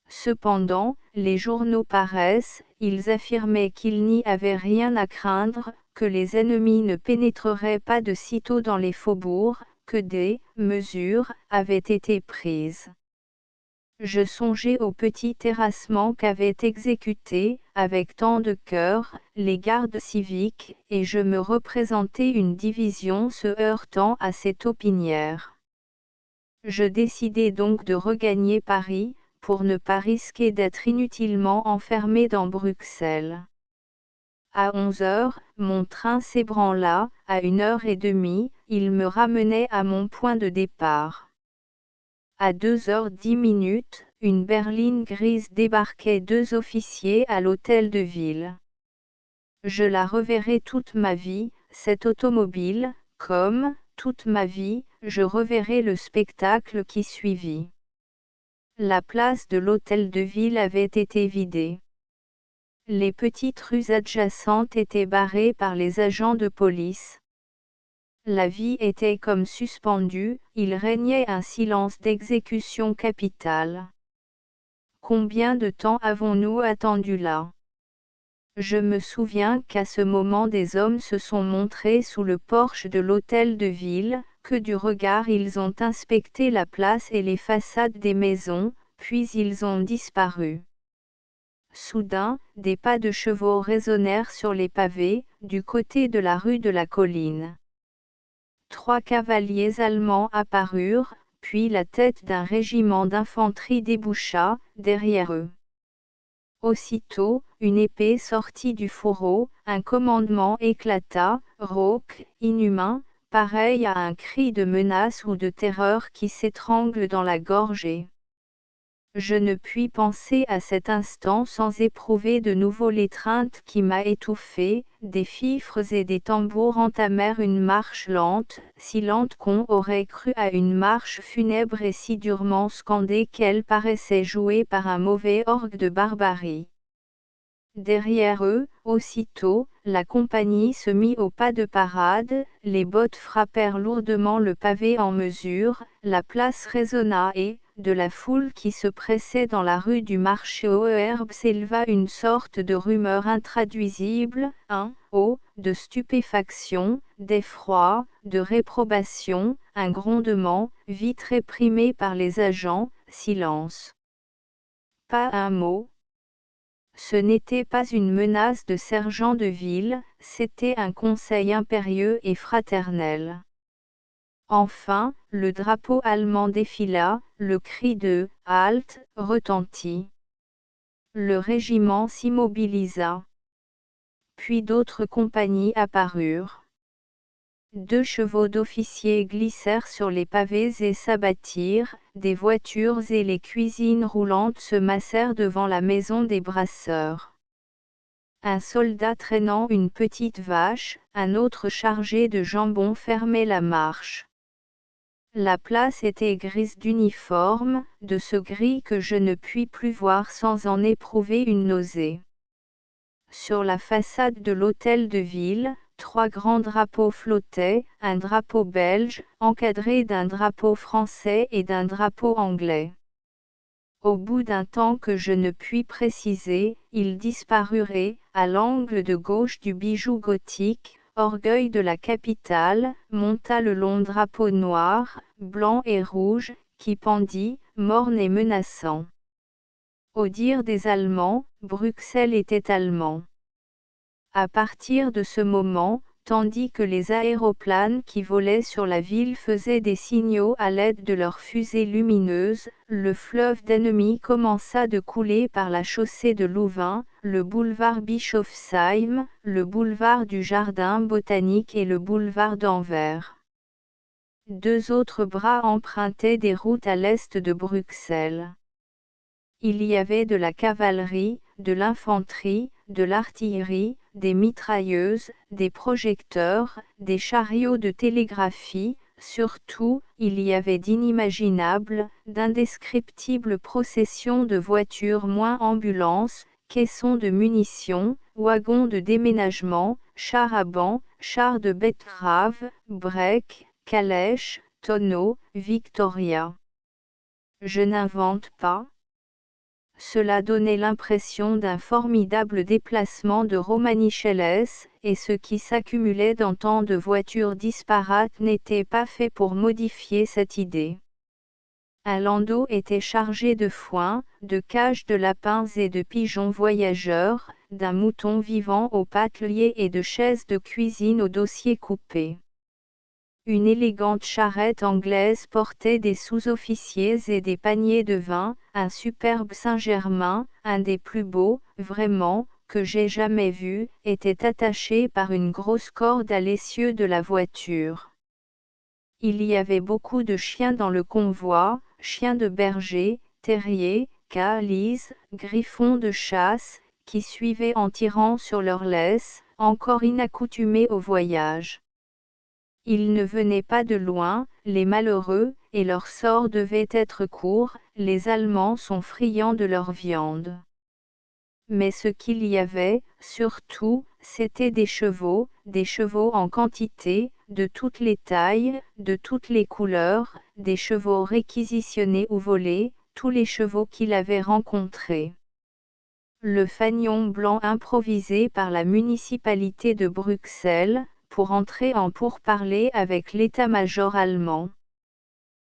Cependant, les journaux paraissent, ils affirmaient qu'il n'y avait rien à craindre, que les ennemis ne pénétreraient pas de sitôt dans les faubourgs, que des mesures avaient été prises. Je songeais au petit terrassement qu'avaient exécuté, avec tant de cœur, les gardes civiques, et je me représentais une division se heurtant à ces taupinières. Je décidai donc de regagner Paris, pour ne pas risquer d'être inutilement enfermé dans Bruxelles. À 11 heures, mon train s'ébranla. À 1h30, il me ramenait à mon point de départ. À 2h10, une berline grise débarquait 2 officiers à l'hôtel de ville. Je la reverrai toute ma vie, cette automobile, comme, toute ma vie, je reverrai le spectacle qui suivit. La place de l'hôtel de ville avait été vidée. Les petites rues adjacentes étaient barrées par les agents de police. La vie était comme suspendue, il régnait un silence d'exécution capitale. Combien de temps avons-nous attendu là? Je me souviens qu'à ce moment des hommes se sont montrés sous le porche de l'hôtel de ville, que du regard ils ont inspecté la place et les façades des maisons, puis ils ont disparu. Soudain, des pas de chevaux résonnèrent sur les pavés, du côté de la rue de la Colline. 3 cavaliers allemands apparurent, puis la tête d'un régiment d'infanterie déboucha, derrière eux. Aussitôt, une épée sortit du fourreau, un commandement éclata, rauque, inhumain, pareil à un cri de menace ou de terreur qui s'étrangle dans la gorge. Je ne puis penser à cet instant sans éprouver de nouveau l'étreinte qui m'a étouffé. Des fifres et des tambours entamèrent une marche lente, si lente qu'on aurait cru à une marche funèbre et si durement scandée qu'elle paraissait jouée par un mauvais orgue de barbarie. Derrière eux, aussitôt, la compagnie se mit au pas de parade, les bottes frappèrent lourdement le pavé en mesure, la place résonna et, de la foule qui se pressait dans la rue du marché aux herbes s'éleva une sorte de rumeur intraduisible, de stupéfaction, d'effroi, de réprobation, un grondement, vite réprimé par les agents, silence. Pas un mot. Ce n'était pas une menace de sergent de ville, c'était un conseil impérieux et fraternel. Enfin, le drapeau allemand défila, le cri de « Halte » retentit. Le régiment s'immobilisa. Puis d'autres compagnies apparurent. 2 chevaux d'officiers glissèrent sur les pavés et s'abattirent, des voitures et les cuisines roulantes se massèrent devant la maison des brasseurs. Un soldat traînant une petite vache, un autre chargé de jambon fermait la marche. La place était grise d'uniforme, de ce gris que je ne puis plus voir sans en éprouver une nausée. Sur la façade de l'hôtel de ville, 3 grands drapeaux flottaient, un drapeau belge, encadré d'un drapeau français et d'un drapeau anglais. Au bout d'un temps que je ne puis préciser, ils disparurent et, à l'angle de gauche du bijou gothique, orgueil de la capitale, monta le long drapeau noir, blanc et rouge, qui pendit, morne et menaçant. Au dire des Allemands, Bruxelles était allemand. À partir de ce moment, tandis que les aéroplanes qui volaient sur la ville faisaient des signaux à l'aide de leurs fusées lumineuses, le fleuve d'ennemis commença de couler par la chaussée de Louvain, le boulevard Bischofsheim, le boulevard du Jardin botanique et le boulevard d'Anvers. 2 autres bras empruntaient des routes à l'est de Bruxelles. Il y avait de la cavalerie, de l'infanterie, de l'artillerie, des mitrailleuses, des projecteurs, des chariots de télégraphie, surtout, il y avait d'inimaginables, d'indescriptibles processions de voitures moins ambulances, caissons de munitions, wagons de déménagement, chars à bancs, chars de betteraves, breaks, calèches, tonneaux, Victoria. Je n'invente pas. Cela donnait l'impression d'un formidable déplacement de Romanichelles, et ce qui s'accumulait dans tant de voitures disparates n'était pas fait pour modifier cette idée. Un landau était chargé de foin, de cages de lapins et de pigeons voyageurs, d'un mouton vivant aux pattes liées et de chaises de cuisine aux dossiers coupés. Une élégante charrette anglaise portait des sous-officiers et des paniers de vin, un superbe Saint-Germain, un des plus beaux, vraiment, que j'ai jamais vu, était attaché par une grosse corde à l'essieu de la voiture. Il y avait beaucoup de chiens dans le convoi, chiens de berger, terriers, calices, griffons de chasse, qui suivaient en tirant sur leurs laisses, encore inaccoutumés au voyage. Ils ne venaient pas de loin, les malheureux, et leur sort devait être court, les Allemands sont friands de leur viande. Mais ce qu'il y avait, surtout, c'étaient des chevaux en quantité, de toutes les tailles, de toutes les couleurs, des chevaux réquisitionnés ou volés, tous les chevaux qu'il avait rencontrés. Le fanion blanc improvisé par la municipalité de Bruxelles, pour entrer en pourparlers avec l'état-major allemand.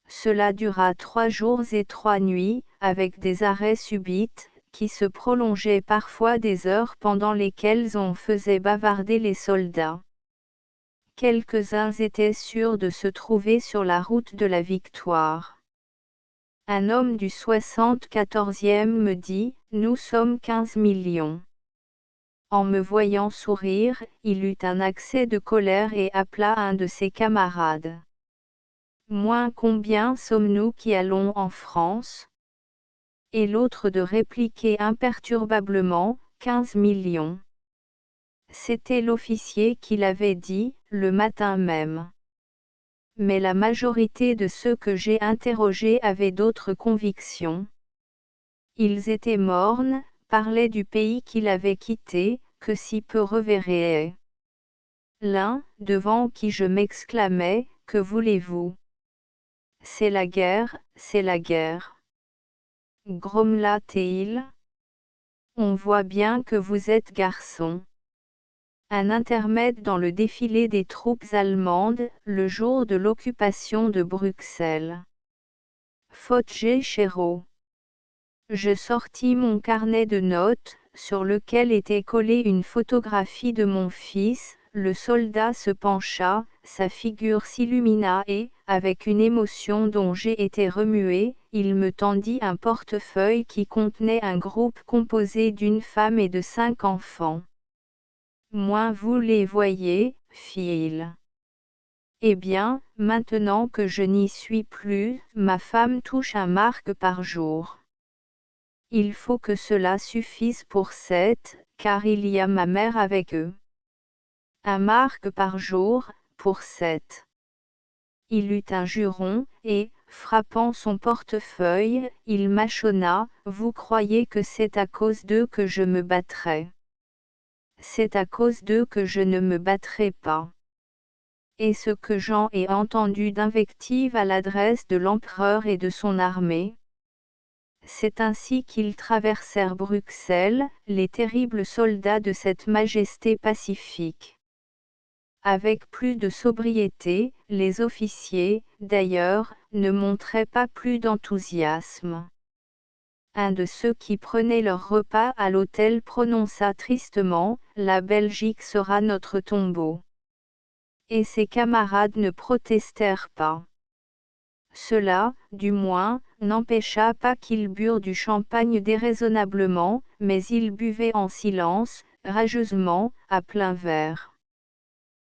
Cela dura 3 jours et 3 nuits, avec des arrêts subites, qui se prolongeaient parfois des heures pendant lesquelles on faisait bavarder les soldats. Quelques-uns étaient sûrs de se trouver sur la route de la victoire. Un homme du 74e me dit, « Nous sommes 15 millions. » En me voyant sourire, il eut un accès de colère et appela un de ses camarades. « Moins combien sommes-nous qui allons en France ?» Et l'autre de répliquer imperturbablement, « 15 millions. » C'était l'officier qui l'avait dit, le matin même. Mais la majorité de ceux que j'ai interrogés avaient d'autres convictions. Ils étaient mornes, parlaient du pays qu'il avait quitté, que si peu reverrait. L'un, devant qui je m'exclamais, « Que voulez-vous ? C'est la guerre, c'est la guerre. Grommela-t-il. On voit bien que vous êtes garçon. Un intermède dans le défilé des troupes allemandes, le jour de l'occupation de Bruxelles. Fotger Chéreau. Je sortis mon carnet de notes, sur lequel était collée une photographie de mon fils. Le soldat se pencha, sa figure s'illumina et, avec une émotion dont j'ai été remué, il me tendit un portefeuille qui contenait un groupe composé d'une femme et de 5 enfants. Moins vous les voyez, fit-il. Eh bien, maintenant que je n'y suis plus, ma femme touche un marc par jour. Il faut que cela suffise pour 7, car il y a ma mère avec eux. Un marc par jour, pour 7. Il eut un juron, et, frappant son portefeuille, il mâchonna, « Vous croyez que c'est à cause d'eux que je me battrai? C'est à cause d'eux que je ne me battrai pas. » Et ce que j'en ai entendu d'invectives à l'adresse de l'empereur et de son armée. C'est ainsi qu'ils traversèrent Bruxelles, les terribles soldats de cette majesté pacifique. Avec plus de sobriété, les officiers, d'ailleurs, ne montraient pas plus d'enthousiasme. Un de ceux qui prenaient leur repas à l'hôtel prononça tristement, « La Belgique sera notre tombeau. » Et ses camarades ne protestèrent pas. Cela, du moins, n'empêcha pas qu'ils burent du champagne déraisonnablement, mais ils buvaient en silence, rageusement, à plein verre.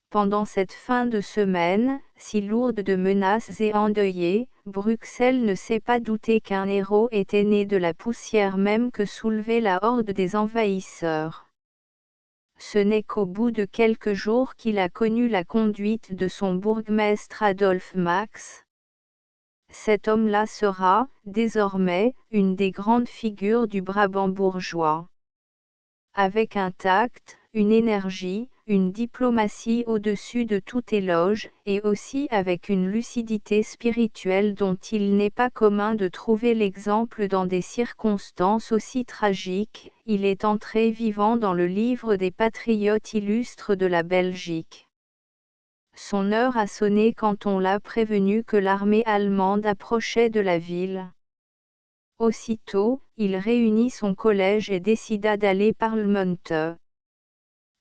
Pendant cette fin de semaine, si lourde de menaces et endeuillée, Bruxelles ne s'est pas douté qu'un héros était né de la poussière même que soulevait la horde des envahisseurs. Ce n'est qu'au bout de quelques jours qu'il a connu la conduite de son bourgmestre Adolphe Max. Cet homme-là sera, désormais, une des grandes figures du Brabant bourgeois. Avec un tact, une énergie, une diplomatie au-dessus de tout éloge, et aussi avec une lucidité spirituelle dont il n'est pas commun de trouver l'exemple dans des circonstances aussi tragiques, il est entré vivant dans le livre des patriotes illustres de la Belgique. Son heure a sonné quand on l'a prévenu que l'armée allemande approchait de la ville. Aussitôt, il réunit son collège et décida d'aller parlementer.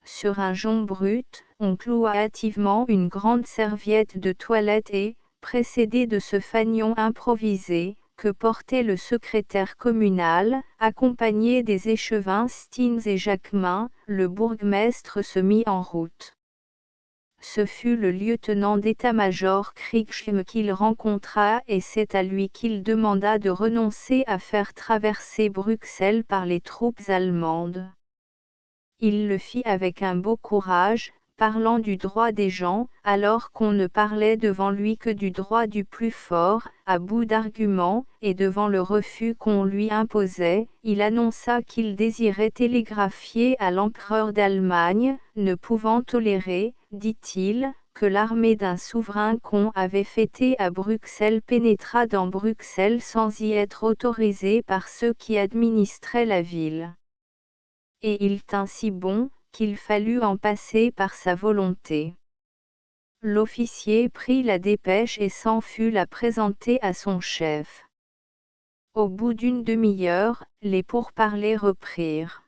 Sur un jonc brut, on cloua hâtivement une grande serviette de toilette et, précédé de ce fanion improvisé, que portait le secrétaire communal, accompagné des échevins Stins et Jacquemin, le bourgmestre se mit en route. Ce fut le lieutenant d'état-major Kriegschm qu'il rencontra et c'est à lui qu'il demanda de renoncer à faire traverser Bruxelles par les troupes allemandes. Il le fit avec un beau courage, parlant du droit des gens, alors qu'on ne parlait devant lui que du droit du plus fort, à bout d'arguments, et devant le refus qu'on lui imposait, il annonça qu'il désirait télégraphier à l'empereur d'Allemagne, ne pouvant tolérer, dit-il, que l'armée d'un souverain qu'on avait fêté à Bruxelles pénétrât dans Bruxelles sans y être autorisée par ceux qui administraient la ville. Et il tint si bon, qu'il fallut en passer par sa volonté. L'officier prit la dépêche et s'en fut la présenter à son chef. Au bout d'une demi-heure, les pourparlers reprirent.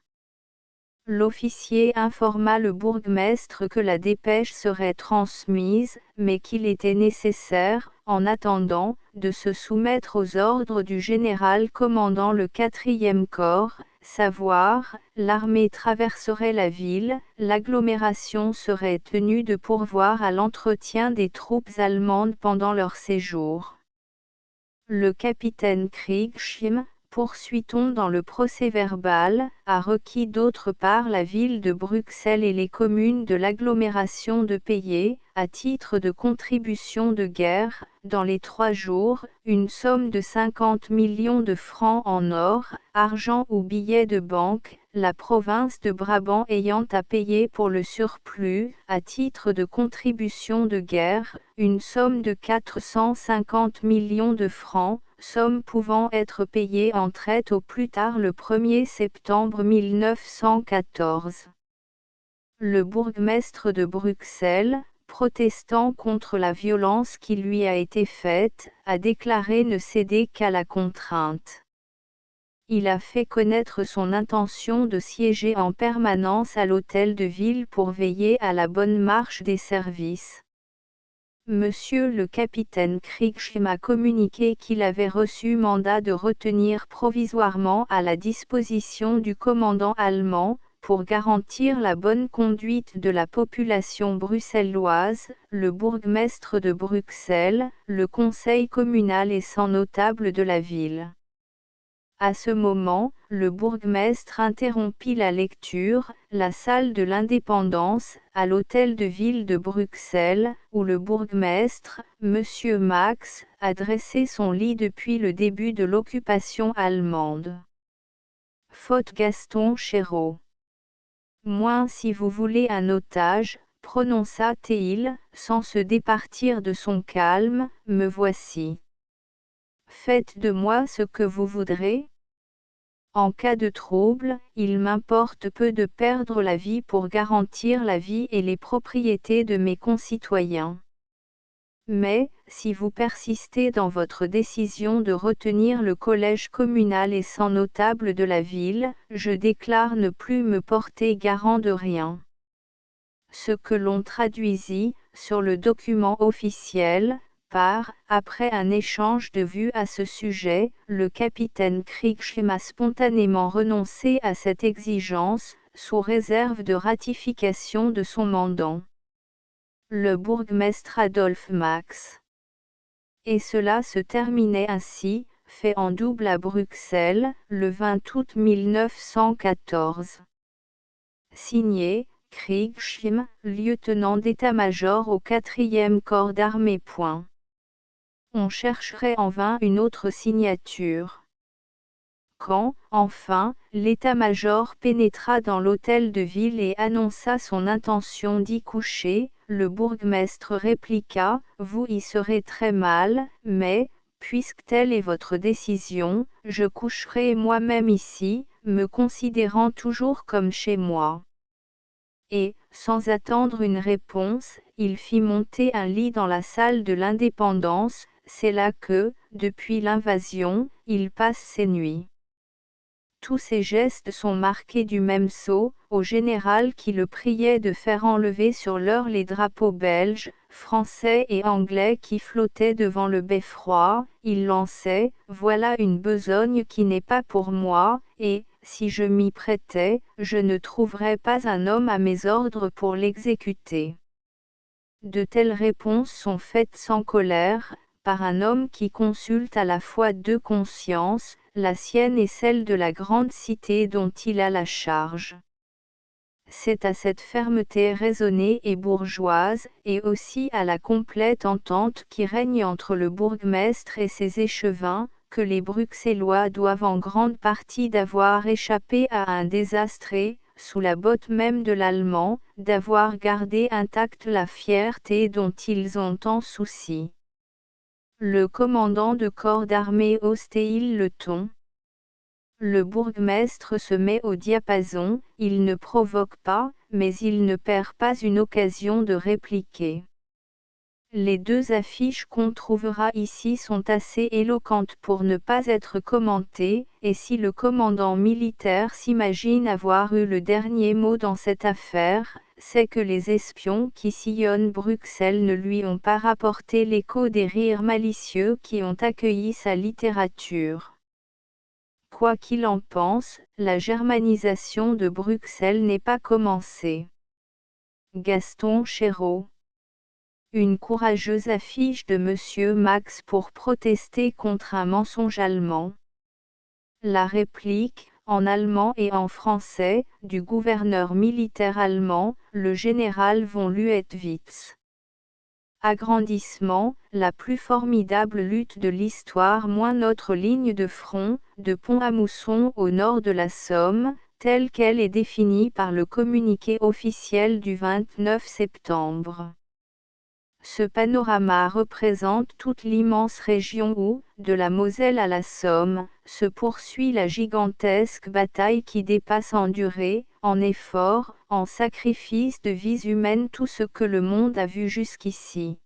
L'officier informa le bourgmestre que la dépêche serait transmise, mais qu'il était nécessaire, en attendant, de se soumettre aux ordres du général commandant le 4e corps, savoir, l'armée traverserait la ville, l'agglomération serait tenue de pourvoir à l'entretien des troupes allemandes pendant leur séjour. Le capitaine Kriegschm, poursuit-on dans le procès-verbal, a requis d'autre part la ville de Bruxelles et les communes de l'agglomération de payer, à titre de contribution de guerre, dans les 3 jours, une somme de 50 millions de francs en or, argent ou billets de banque, la province de Brabant ayant à payer pour le surplus, à titre de contribution de guerre, une somme de 450 millions de francs, somme pouvant être payée en traite au plus tard le 1er septembre 1914. Le bourgmestre de Bruxelles, protestant contre la violence qui lui a été faite, a déclaré ne céder qu'à la contrainte. Il a fait connaître son intention de siéger en permanence à l'hôtel de ville pour veiller à la bonne marche des services. Monsieur le capitaine Kriegsch m'a communiqué qu'il avait reçu mandat de retenir provisoirement à la disposition du commandant allemand, pour garantir la bonne conduite de la population bruxelloise, le bourgmestre de Bruxelles, le conseil communal et 100 notables de la ville. À ce moment, le bourgmestre interrompit la lecture, la salle de l'Indépendance, à l'hôtel de ville de Bruxelles, où le bourgmestre, Monsieur Max, a dressé son lit depuis le début de l'occupation allemande. Faute Gaston Chéreau. Moins si vous voulez un otage, prononça-t-il, sans se départir de son calme, me voici. Faites de moi ce que vous voudrez. En cas de trouble, il m'importe peu de perdre la vie pour garantir la vie et les propriétés de mes concitoyens. Mais, si vous persistez dans votre décision de retenir le collège communal et 100 notables de la ville, je déclare ne plus me porter garant de rien. Ce que l'on traduisit, sur le document officiel, après un échange de vues à ce sujet, le capitaine Kriegsch a spontanément renoncé à cette exigence, sous réserve de ratification de son mandant. Le bourgmestre Adolphe Max. Et cela se terminait ainsi, fait en double à Bruxelles, le 20 août 1914. Signé, Kriegsch, lieutenant d'état-major au 4e corps d'armée. On chercherait en vain une autre signature. Quand, enfin, l'état-major pénétra dans l'hôtel de ville et annonça son intention d'y coucher, le bourgmestre répliqua, « Vous y serez très mal, mais, puisque telle est votre décision, je coucherai moi-même ici, me considérant toujours comme chez moi. » Et, sans attendre une réponse, il fit monter un lit dans la salle de l'Indépendance. C'est là que, depuis l'invasion, il passe ses nuits. Tous ses gestes sont marqués du même sceau, au général qui le priait de faire enlever sur l'heure les drapeaux belges, français et anglais qui flottaient devant le beffroi. Il lançait, « Voilà une besogne qui n'est pas pour moi, et, si je m'y prêtais, je ne trouverais pas un homme à mes ordres pour l'exécuter. » De telles réponses sont faites sans colère, par un homme qui consulte à la fois 2 consciences, la sienne et celle de la grande cité dont il a la charge. C'est à cette fermeté raisonnée et bourgeoise, et aussi à la complète entente qui règne entre le bourgmestre et ses échevins, que les Bruxellois doivent en grande partie d'avoir échappé à un désastre et, sous la botte même de l'allemand, d'avoir gardé intacte la fierté dont ils ont tant souci. Le commandant de corps d'armée hausse-t-il le ton. Le bourgmestre se met au diapason, il ne provoque pas, mais il ne perd pas une occasion de répliquer. Les 2 affiches qu'on trouvera ici sont assez éloquentes pour ne pas être commentées, et si le commandant militaire s'imagine avoir eu le dernier mot dans cette affaire, c'est que les espions qui sillonnent Bruxelles ne lui ont pas rapporté l'écho des rires malicieux qui ont accueilli sa littérature. Quoi qu'il en pense, la germanisation de Bruxelles n'est pas commencée. Gaston Chéreau. Une courageuse affiche de Monsieur Max pour protester contre un mensonge allemand. La réplique, en allemand et en français, du gouverneur militaire allemand, le général von Luttwitz. Agrandissement, la plus formidable lutte de l'histoire moins notre ligne de front, de Pont-à-Mousson au nord de la Somme, telle qu'elle est définie par le communiqué officiel du 29 septembre. Ce panorama représente toute l'immense région où, de la Moselle à la Somme, se poursuit la gigantesque bataille qui dépasse en durée, en effort, en sacrifice de vies humaines tout ce que le monde a vu jusqu'ici.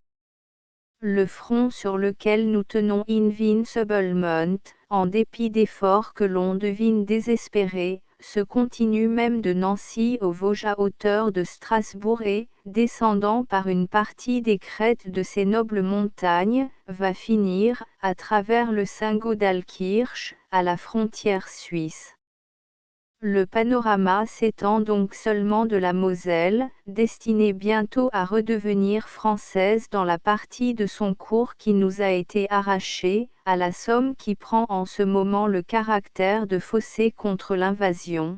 Le front sur lequel nous tenons invinciblement, en dépit d'efforts que l'on devine désespérés, se continue même de Nancy aux Vosges à hauteur de Strasbourg et, descendant par une partie des crêtes de ces nobles montagnes, va finir, à travers le Saint-Gaudalkirch, à la frontière suisse. Le panorama s'étend donc seulement de la Moselle, destinée bientôt à redevenir française dans la partie de son cours qui nous a été arrachée, à la Somme qui prend en ce moment le caractère de fossé contre l'invasion.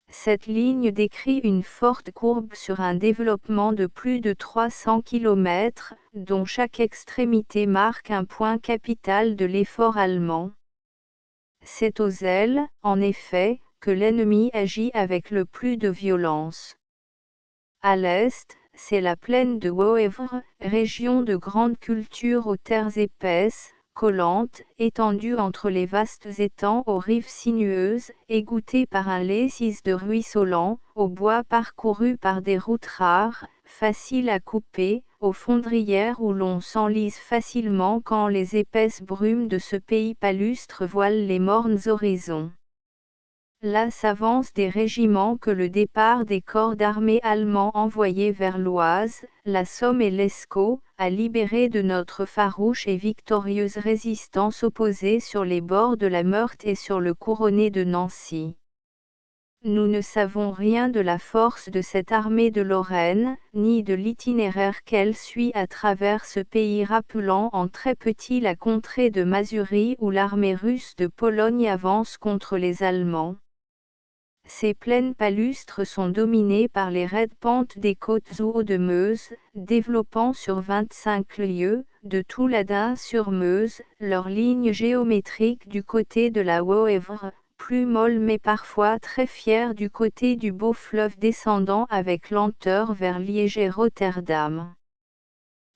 Cette ligne décrit une forte courbe sur un développement de plus de 300 km, dont chaque extrémité marque un point capital de l'effort allemand. C'est aux ailes, en effet, que l'ennemi agit avec le plus de violence. À l'est, c'est la plaine de Woëvre, région de grande culture aux terres épaisses, collantes, étendue entre les vastes étangs aux rives sinueuses, égouttée par un lécis de ruisselants, aux bois parcourus par des routes rares, faciles à couper, aux fondrières où l'on s'enlise facilement quand les épaisses brumes de ce pays palustre voilent les mornes horizons. Là s'avancent des régiments que le départ des corps d'armée allemands envoyés vers l'Oise, la Somme et l'Escaut, a libéré de notre farouche et victorieuse résistance opposée sur les bords de la Meurthe et sur le couronné de Nancy. Nous ne savons rien de la force de cette armée de Lorraine, ni de l'itinéraire qu'elle suit à travers ce pays rappelant en très petit la contrée de Mazurie où l'armée russe de Pologne avance contre les Allemands. Ces plaines palustres sont dominées par les raides pentes des côtes Hauts-de-Meuse, développant sur 25 lieues, de tout l'Adin-sur-Meuse, leur ligne géométrique du côté de la Woëvre, plus molle mais parfois très fière du côté du beau fleuve descendant avec lenteur vers Liège et Rotterdam.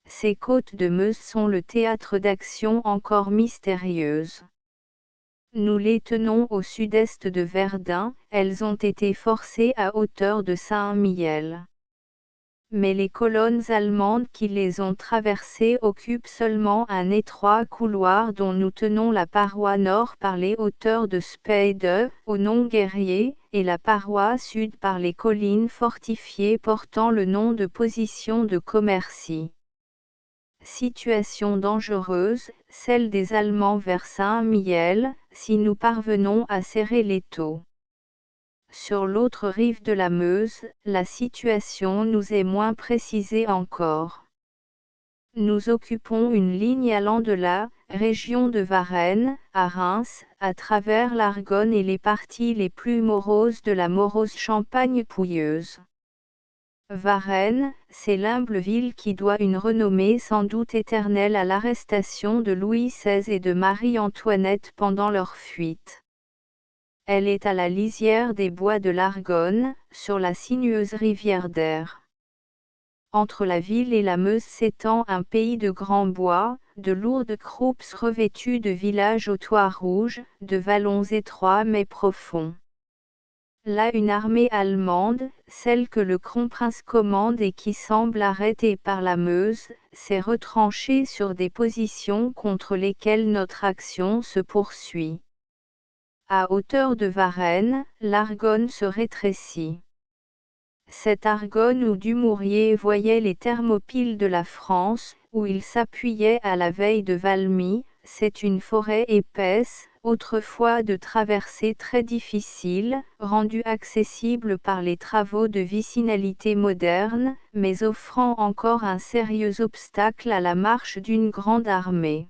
Ces côtes de Meuse sont le théâtre d'actions encore mystérieuses. Nous les tenons au sud-est de Verdun, elles ont été forcées à hauteur de Saint-Mihiel. Mais les colonnes allemandes qui les ont traversées occupent seulement un étroit couloir dont nous tenons la paroi nord par les hauteurs de Speide, au nom guerrier, et la paroi sud par les collines fortifiées portant le nom de position de Commercy. Situation dangereuse, celle des Allemands vers Saint-Mihiel, si nous parvenons à serrer l'étau. Sur l'autre rive de la Meuse, la situation nous est moins précisée encore. Nous occupons une ligne allant de la région de Varennes, à Reims, à travers l'Argonne et les parties les plus moroses de la morose Champagne-Pouilleuse. Varennes, c'est l'humble ville qui doit une renommée sans doute éternelle à l'arrestation de Louis XVI et de Marie-Antoinette pendant leur fuite. Elle est à la lisière des bois de l'Argonne, sur la sinueuse rivière d'Aire. Entre la ville et la Meuse s'étend un pays de grands bois, de lourdes croupes revêtues de villages aux toits rouges, de vallons étroits mais profonds. Là une armée allemande, celle que le Kronprinz commande et qui semble arrêtée par la Meuse, s'est retranchée sur des positions contre lesquelles notre action se poursuit. À hauteur de Varennes, l'Argonne se rétrécit. Cette Argonne où Dumouriez voyait les Thermopyles de la France, où il s'appuyait à la veille de Valmy, c'est une forêt épaisse, autrefois de traversée très difficile, rendue accessible par les travaux de vicinalité moderne, mais offrant encore un sérieux obstacle à la marche d'une grande armée.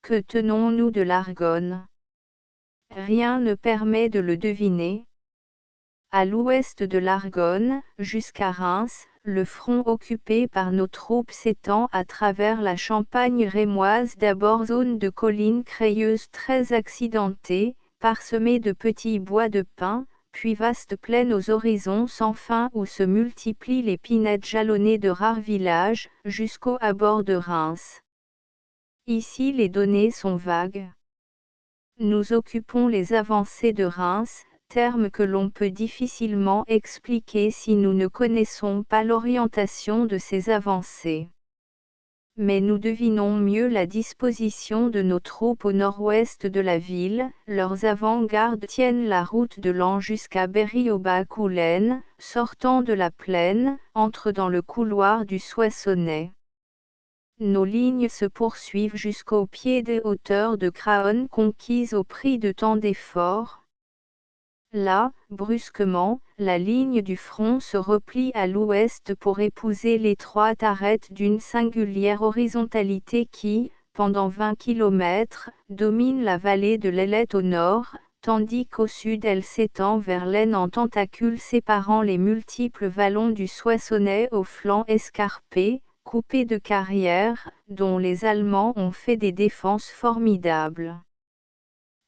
Que tenons-nous de l'Argonne ? rien ne permet de le deviner. À l'ouest de l'Argonne, jusqu'à Reims, le front occupé par nos troupes s'étend à travers la Champagne rémoise, d'abord zone de collines crayeuses très accidentées, parsemées de petits bois de pin, puis vaste plaine aux horizons sans fin où se multiplient les pinettes jalonnées de rares villages, jusqu'au abord de Reims. Ici les données sont vagues. Nous occupons les avancées de Reims, terme que l'on peut difficilement expliquer si nous ne connaissons pas l'orientation de ces avancées. Mais nous devinons mieux la disposition de nos troupes au nord-ouest de la ville. Leurs avant-gardes tiennent la route de Laon jusqu'à Berry-au-Bac-Coulaine, sortant de la plaine, entrent dans le couloir du Soissonnais. Nos lignes se poursuivent jusqu'au pied des hauteurs de Craonne conquises au prix de tant d'efforts. Là, brusquement, la ligne du front se replie à l'ouest pour épouser l'étroite arête d'une singulière horizontalité qui, pendant 20 km, domine la vallée de l'Ailette au nord, tandis qu'au sud elle s'étend vers l'Aisne en tentacules séparant les multiples vallons du Soissonnais aux flancs escarpés, coupés de carrières, dont les Allemands ont fait des défenses formidables.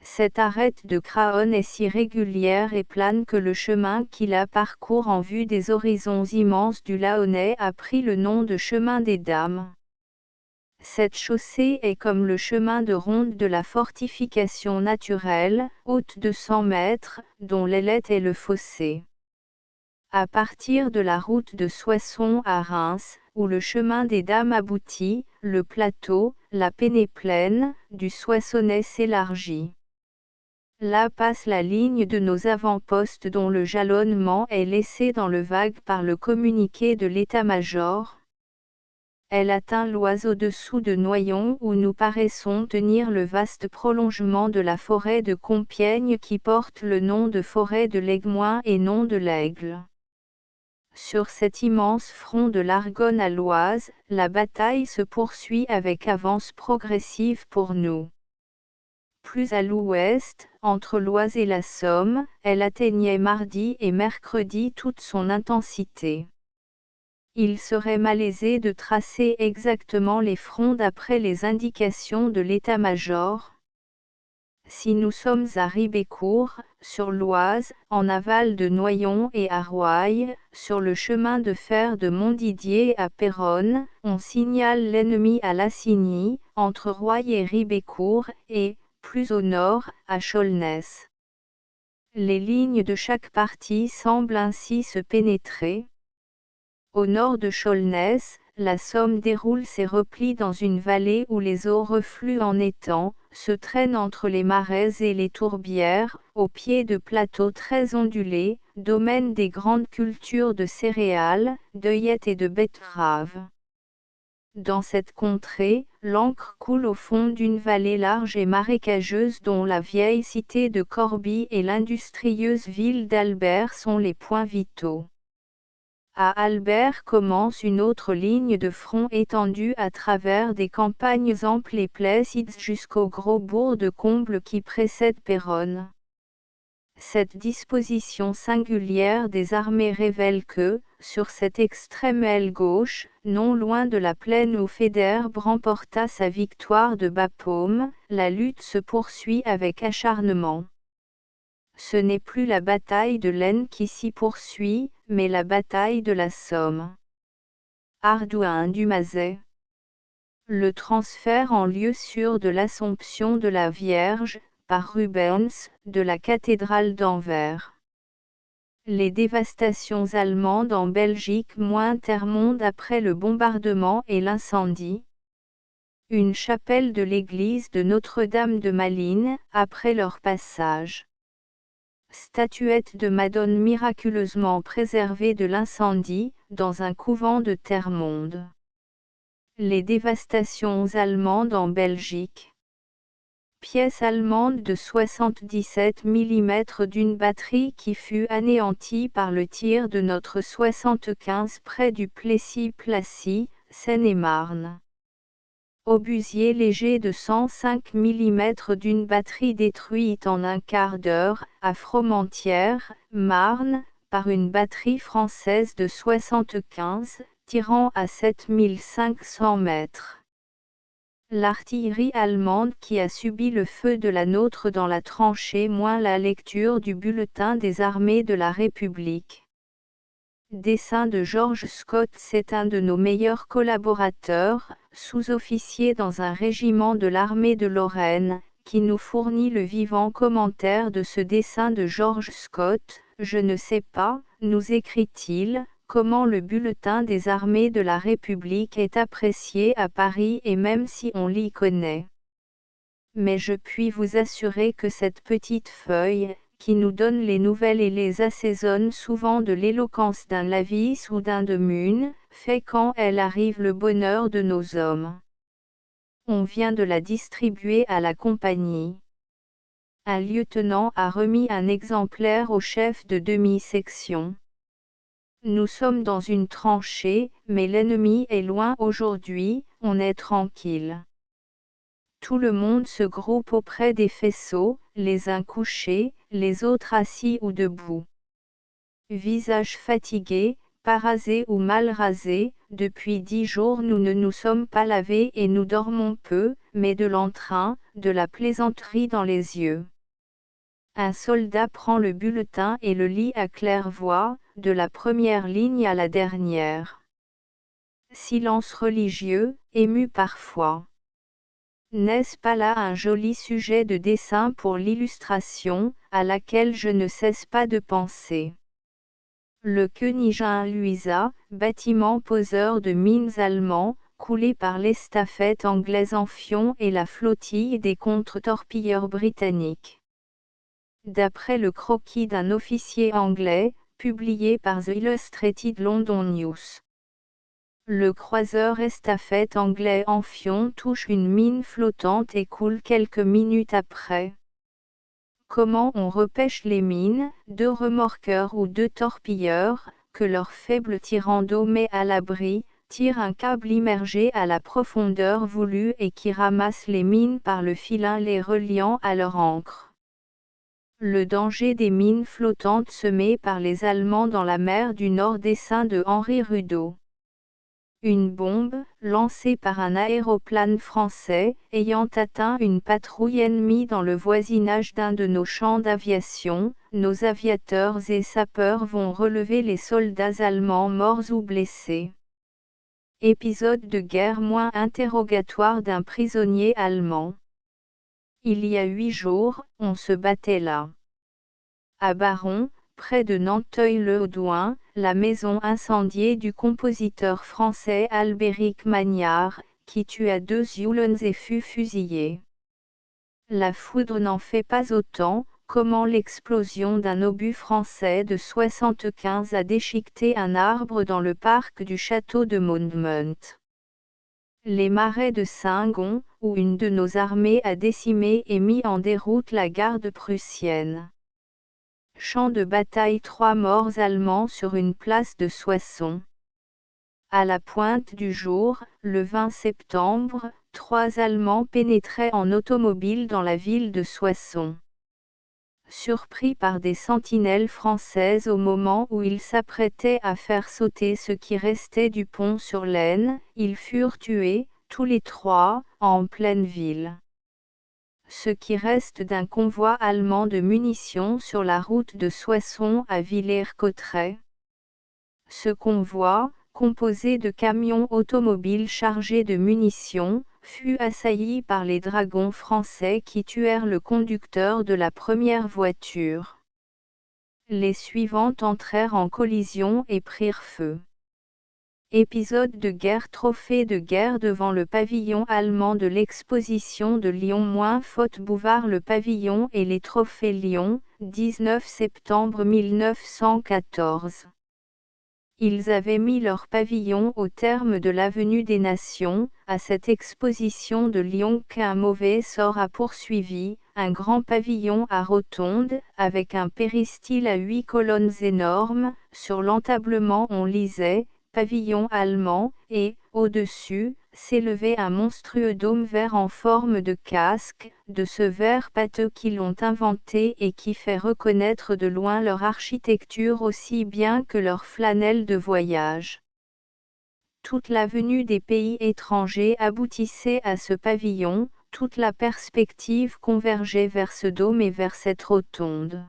Cette arête de Craonne est si régulière et plane que le chemin qui la parcourt en vue des horizons immenses du Laonnais a pris le nom de chemin des Dames. Cette chaussée est comme le chemin de ronde de la fortification naturelle, haute de 100 mètres, dont l'ailette est le fossé. À partir de la route de Soissons à Reims, où le chemin des Dames aboutit, le plateau, la pénéplaine, du Soissonnais s'élargit. Là passe la ligne de nos avant-postes dont le jalonnement est laissé dans le vague par le communiqué de l'état-major. Elle atteint l'Oise au-dessous de Noyon où nous paraissons tenir le vaste prolongement de la forêt de Compiègne qui porte le nom de forêt de l'Aiguemoin et non de l'Aigle. Sur cet immense front de l'Argonne à l'Oise, la bataille se poursuit avec avance progressive pour nous. Plus à l'ouest, entre l'Oise et la Somme, elle atteignait mardi et mercredi toute son intensité. Il serait malaisé de tracer exactement les fronts d'après les indications de l'état-major. Si nous sommes à Ribécourt, sur l'Oise, en aval de Noyon et à Roye, sur le chemin de fer de Montdidier à Péronne, on signale l'ennemi à Lassigny, entre Roye et Ribécourt, et, plus au nord, à Chaulnes. Les lignes de chaque partie semblent ainsi se pénétrer. Au nord de Chaulnes, la Somme déroule ses replis dans une vallée où les eaux refluent en étang, se traînent entre les marais et les tourbières, au pied de plateaux très ondulés, domaine des grandes cultures de céréales, d'œillettes et de betteraves. Dans cette contrée, l'Ancre coule au fond d'une vallée large et marécageuse dont la vieille cité de Corbie et l'industrieuse ville d'Albert sont les points vitaux. À Albert commence une autre ligne de front étendue à travers des campagnes amples et placides jusqu'au gros bourg de Combles qui précède Péronne. Cette disposition singulière des armées révèle que, sur cette extrême aile gauche, non loin de la plaine où Faidherbe remporta sa victoire de Bapaume, la lutte se poursuit avec acharnement. Ce n'est plus la bataille de l'Aisne qui s'y poursuit, mais la bataille de la Somme. Ardouin du Mazet. Le transfert en lieu sûr de l'Assomption de la Vierge, par Rubens, de la cathédrale d'Anvers. Les dévastations allemandes en Belgique moins Termonde après le bombardement et l'incendie. Une chapelle de l'église de Notre-Dame de Malines, après leur passage. Statuette de Madone miraculeusement préservée de l'incendie, dans un couvent de Termonde. Les dévastations allemandes en Belgique. Pièce allemande de 77 mm d'une batterie qui fut anéantie par le tir de notre 75 près du Plessis-Placy, Seine-et-Marne. obusier léger de 105 mm d'une batterie détruite en un quart d'heure, à Fromentieres, Marne, par une batterie française de 75, tirant à 7500 mètres. L'artillerie allemande qui a subi le feu de la nôtre dans la tranchée moins la lecture du bulletin des armées de la République. Dessin de George Scott. C'est un de nos meilleurs collaborateurs, sous-officier dans un régiment de l'armée de Lorraine, qui nous fournit le vivant commentaire de ce dessin de George Scott. Je ne sais pas, nous écrit-il, comment le bulletin des armées de la République est apprécié à Paris et même si on l'y connaît. Mais je puis vous assurer que cette petite feuille, qui nous donne les nouvelles et les assaisonne souvent de l'éloquence d'un Lavis ou d'un de Mune, fait quand elle arrive le bonheur de nos hommes. On vient de la distribuer à la compagnie. Un lieutenant a remis un exemplaire au chef de demi-section. Nous sommes dans une tranchée, mais l'ennemi est loin aujourd'hui, on est tranquille. Tout le monde se groupe auprès des faisceaux, les uns couchés, les autres assis ou debout. Visage fatigué, pas rasé ou mal rasé, depuis 10 jours nous ne nous sommes pas lavés et nous dormons peu, mais de l'entrain, de la plaisanterie dans les yeux. Un soldat prend le bulletin et le lit à claire-voix, de la première ligne à la dernière. Silence religieux, ému parfois. N'est-ce pas là un joli sujet de dessin pour l'illustration, à laquelle je ne cesse pas de penser. Le Königin-Luisa, bâtiment poseur de mines allemand, coulé par l'estafette anglaise en Fion et la flottille des contre-torpilleurs britanniques. D'après le croquis d'un officier anglais, publié par The Illustrated London News. Le croiseur estafette anglais en Fion touche une mine flottante et coule quelques minutes après. Comment on repêche les mines, 2 remorqueurs ou 2 torpilleurs, que leur faible tirant d'eau met à l'abri, tire un câble immergé à la profondeur voulue et qui ramasse les mines par le filin les reliant à leur ancre. Le danger des mines flottantes semées par les Allemands dans la mer du Nord. Dessin de Henri Rudeau. Une bombe, lancée par un aéroplane français, ayant atteint une patrouille ennemie dans le voisinage d'un de nos champs d'aviation, nos aviateurs et sapeurs vont relever les soldats allemands morts ou blessés. Épisode de guerre moins interrogatoire d'un prisonnier allemand. Il y a 8 jours, on se battait là. À Baron, près de Nanteuil-le-Haudouin, la maison incendiée du compositeur français Albéric Magnard, qui tua 2 Youlons et fut fusillé. La foudre n'en fait pas autant, comment l'explosion d'un obus français de 75 a déchiqueté un arbre dans le parc du château de Monmouth. Les marais de Saint-Gon, où une de nos armées a décimé et mis en déroute la garde prussienne. Champ de bataille, 3 morts allemands sur une place de Soissons. À la pointe du jour, le 20 septembre, 3 Allemands pénétraient en automobile dans la ville de Soissons. Surpris par des sentinelles françaises au moment où ils s'apprêtaient à faire sauter ce qui restait du pont sur l'Aisne, ils furent tués, tous les 3, en pleine ville. Ce qui reste d'un convoi allemand de munitions sur la route de Soissons à Villers-Cotterêts. Ce convoi, composé de camions automobiles chargés de munitions, fut assailli par les dragons français qui tuèrent le conducteur de la première voiture. Les suivantes entrèrent en collision et prirent feu. Épisode de guerre. Trophée de guerre devant le pavillon allemand de l'exposition de Lyon. Faute Bouvard. Le pavillon et les trophées Lyon, 19 septembre 1914. Ils avaient mis leur pavillon au terme de l'avenue des Nations, à cette exposition de Lyon qu'un mauvais sort a poursuivi, un grand pavillon à rotonde, avec un péristyle à 8 colonnes énormes, sur l'entablement on lisait « Pavillon allemand » et, au-dessus, s'élevait un monstrueux dôme vert en forme de casque, de ce vert pâteux qui l'ont inventé et qui fait reconnaître de loin leur architecture aussi bien que leur flanelle de voyage. Toute la venue des pays étrangers aboutissait à ce pavillon, toute la perspective convergeait vers ce dôme et vers cette rotonde.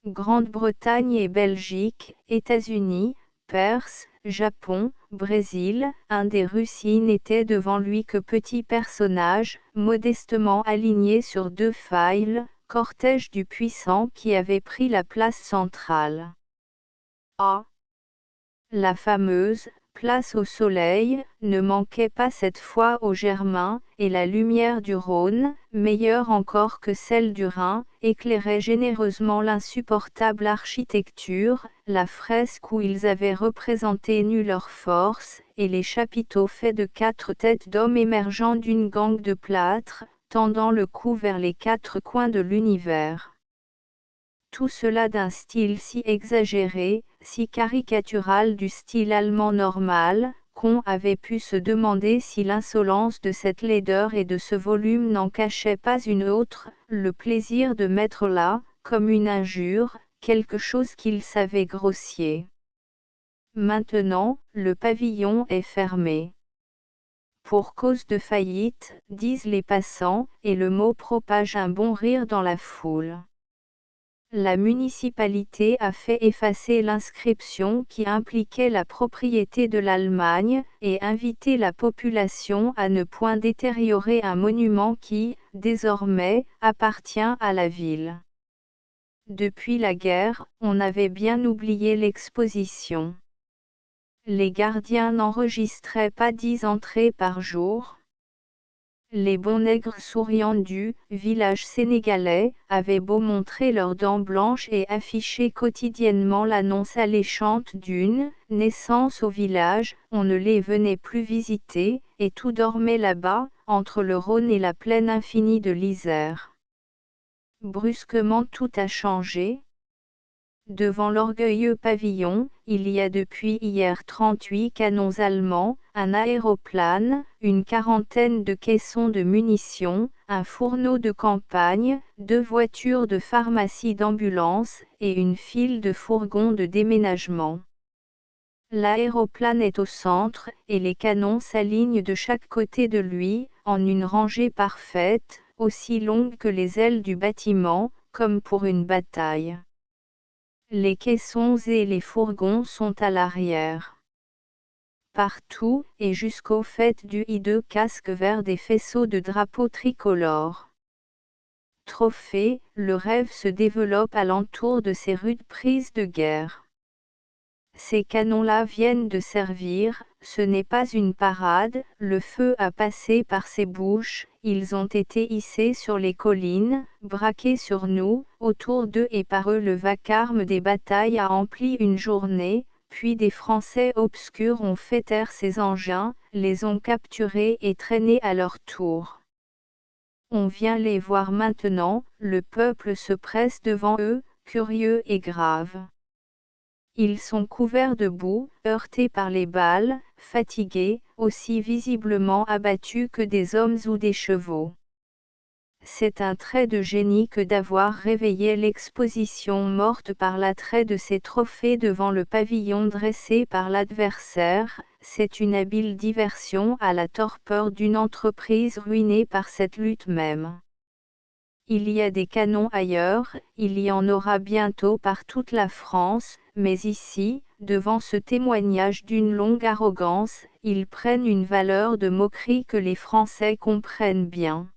Grande-Bretagne et Belgique, États-Unis, Perse, Japon, Brésil, Inde et Russie n'étaient devant lui que petits personnages, modestement alignés sur deux files, cortège du puissant qui avait pris la place centrale. La fameuse place au soleil ne manquait pas cette fois aux Germains, et la lumière du Rhône, meilleure encore que celle du Rhin, éclairait généreusement l'insupportable architecture, la fresque où ils avaient représenté nus leurs forces, et les chapiteaux faits de 4 têtes d'hommes émergeant d'une gangue de plâtre, tendant le cou vers les 4 coins de l'univers. Tout cela d'un style si exagéré, si caricatural du style allemand normal, qu'on avait pu se demander si l'insolence de cette laideur et de ce volume n'en cachait pas une autre, le plaisir de mettre là, comme une injure, quelque chose qu'il savait grossier. Maintenant, le pavillon est fermé. Pour cause de faillite, disent les passants, et le mot propage un bon rire dans la foule. La municipalité a fait effacer l'inscription qui impliquait la propriété de l'Allemagne, et invité la population à ne point détériorer un monument qui, désormais, appartient à la ville. Depuis la guerre, on avait bien oublié l'exposition. Les gardiens n'enregistraient pas 10 entrées par jour. Les bons nègres souriants du village sénégalais avaient beau montrer leurs dents blanches et afficher quotidiennement l'annonce alléchante d'une naissance au village, on ne les venait plus visiter, et tout dormait là-bas, entre le Rhône et la plaine infinie de l'Isère. Brusquement tout a changé. Devant l'orgueilleux pavillon, il y a depuis hier 38 canons allemands, un aéroplane, une quarantaine de caissons de munitions, un fourneau de campagne, 2 voitures de pharmacie d'ambulance, et une file de fourgons de déménagement. L'aéroplane est au centre, et les canons s'alignent de chaque côté de lui, en une rangée parfaite, aussi longue que les ailes du bâtiment, comme pour une bataille. Les caissons et les fourgons sont à l'arrière. Partout, et jusqu'au fait du hideux casque vert des faisceaux de drapeaux tricolores. Trophée, le rêve se développe alentour de ces rudes prises de guerre. Ces canons-là viennent de servir, ce n'est pas une parade, le feu a passé par ces bouches, ils ont été hissés sur les collines, braqués sur nous, autour d'eux et par eux le vacarme des batailles a empli une journée, puis des Français obscurs ont fait taire ces engins, les ont capturés et traînés à leur tour. On vient les voir maintenant, le peuple se presse devant eux, curieux et grave. Ils sont couverts de boue, heurtés par les balles, fatigués, aussi visiblement abattus que des hommes ou des chevaux. C'est un trait de génie que d'avoir réveillé l'exposition morte par l'attrait de ces trophées devant le pavillon dressé par l'adversaire, c'est une habile diversion à la torpeur d'une entreprise ruinée par cette lutte même. Il y a des canons ailleurs, il y en aura bientôt par toute la France, mais ici, devant ce témoignage d'une longue arrogance, ils prennent une valeur de moquerie que les Français comprennent bien.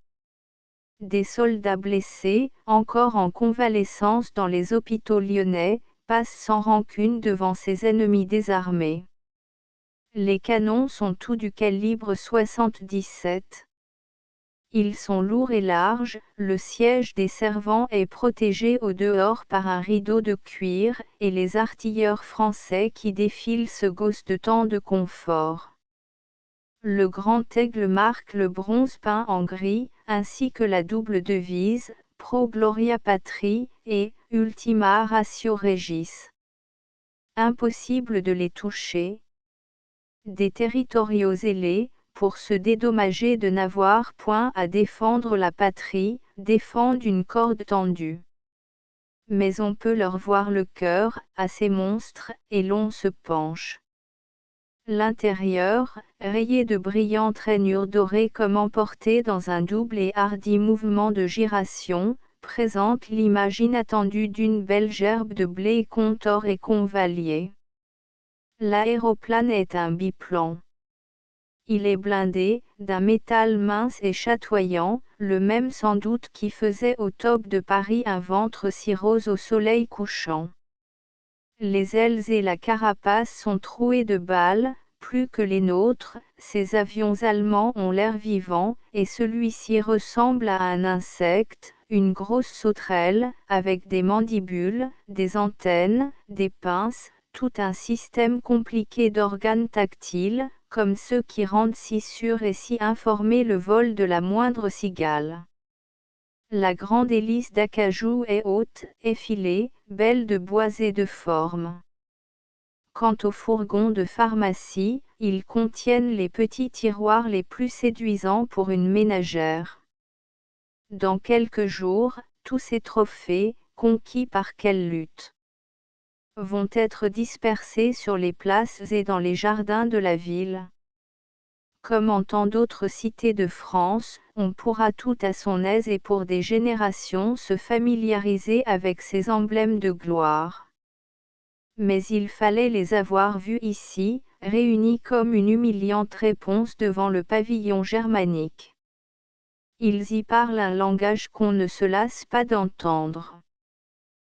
Des soldats blessés, encore en convalescence dans les hôpitaux lyonnais, passent sans rancune devant ces ennemis désarmés. Les canons sont tous du calibre 77. Ils sont lourds et larges, le siège des servants est protégé au dehors par un rideau de cuir, et les artilleurs français qui défilent se gaussent de tant de confort. Le grand aigle marque le bronze peint en gris, ainsi que la double devise, Pro Gloria Patri, et Ultima Ratio Regis. Impossible de les toucher. Des territoriaux ailés, pour se dédommager de n'avoir point à défendre la patrie, défendent une corde tendue. Mais on peut leur voir le cœur, à ces monstres, et l'on se penche. L'intérieur, rayé de brillantes rainures dorées comme emportées dans un double et hardi mouvement de giration, présente l'image inattendue d'une belle gerbe de blé contor et convalier. L'aéroplane est un biplan. Il est blindé, d'un métal mince et chatoyant, le même sans doute qui faisait au top de Paris un ventre si rose au soleil couchant. Les ailes et la carapace sont trouées de balles, plus que les nôtres. Ces avions allemands ont l'air vivant, et celui-ci ressemble à un insecte, une grosse sauterelle, avec des mandibules, des antennes, des pinces, tout un système compliqué d'organes tactiles, comme ceux qui rendent si sûr et si informé le vol de la moindre cigale. La grande hélice d'acajou est haute, effilée, belle de bois et de forme. Quant aux fourgons de pharmacie, ils contiennent les petits tiroirs les plus séduisants pour une ménagère. Dans quelques jours, tous ces trophées, conquis par quelle lutte, vont être dispersés sur les places et dans les jardins de la ville. Comme en tant d'autres cités de France, on pourra tout à son aise et pour des générations se familiariser avec ces emblèmes de gloire. Mais il fallait les avoir vus ici, réunis comme une humiliante réponse devant le pavillon germanique. Ils y parlent un langage qu'on ne se lasse pas d'entendre.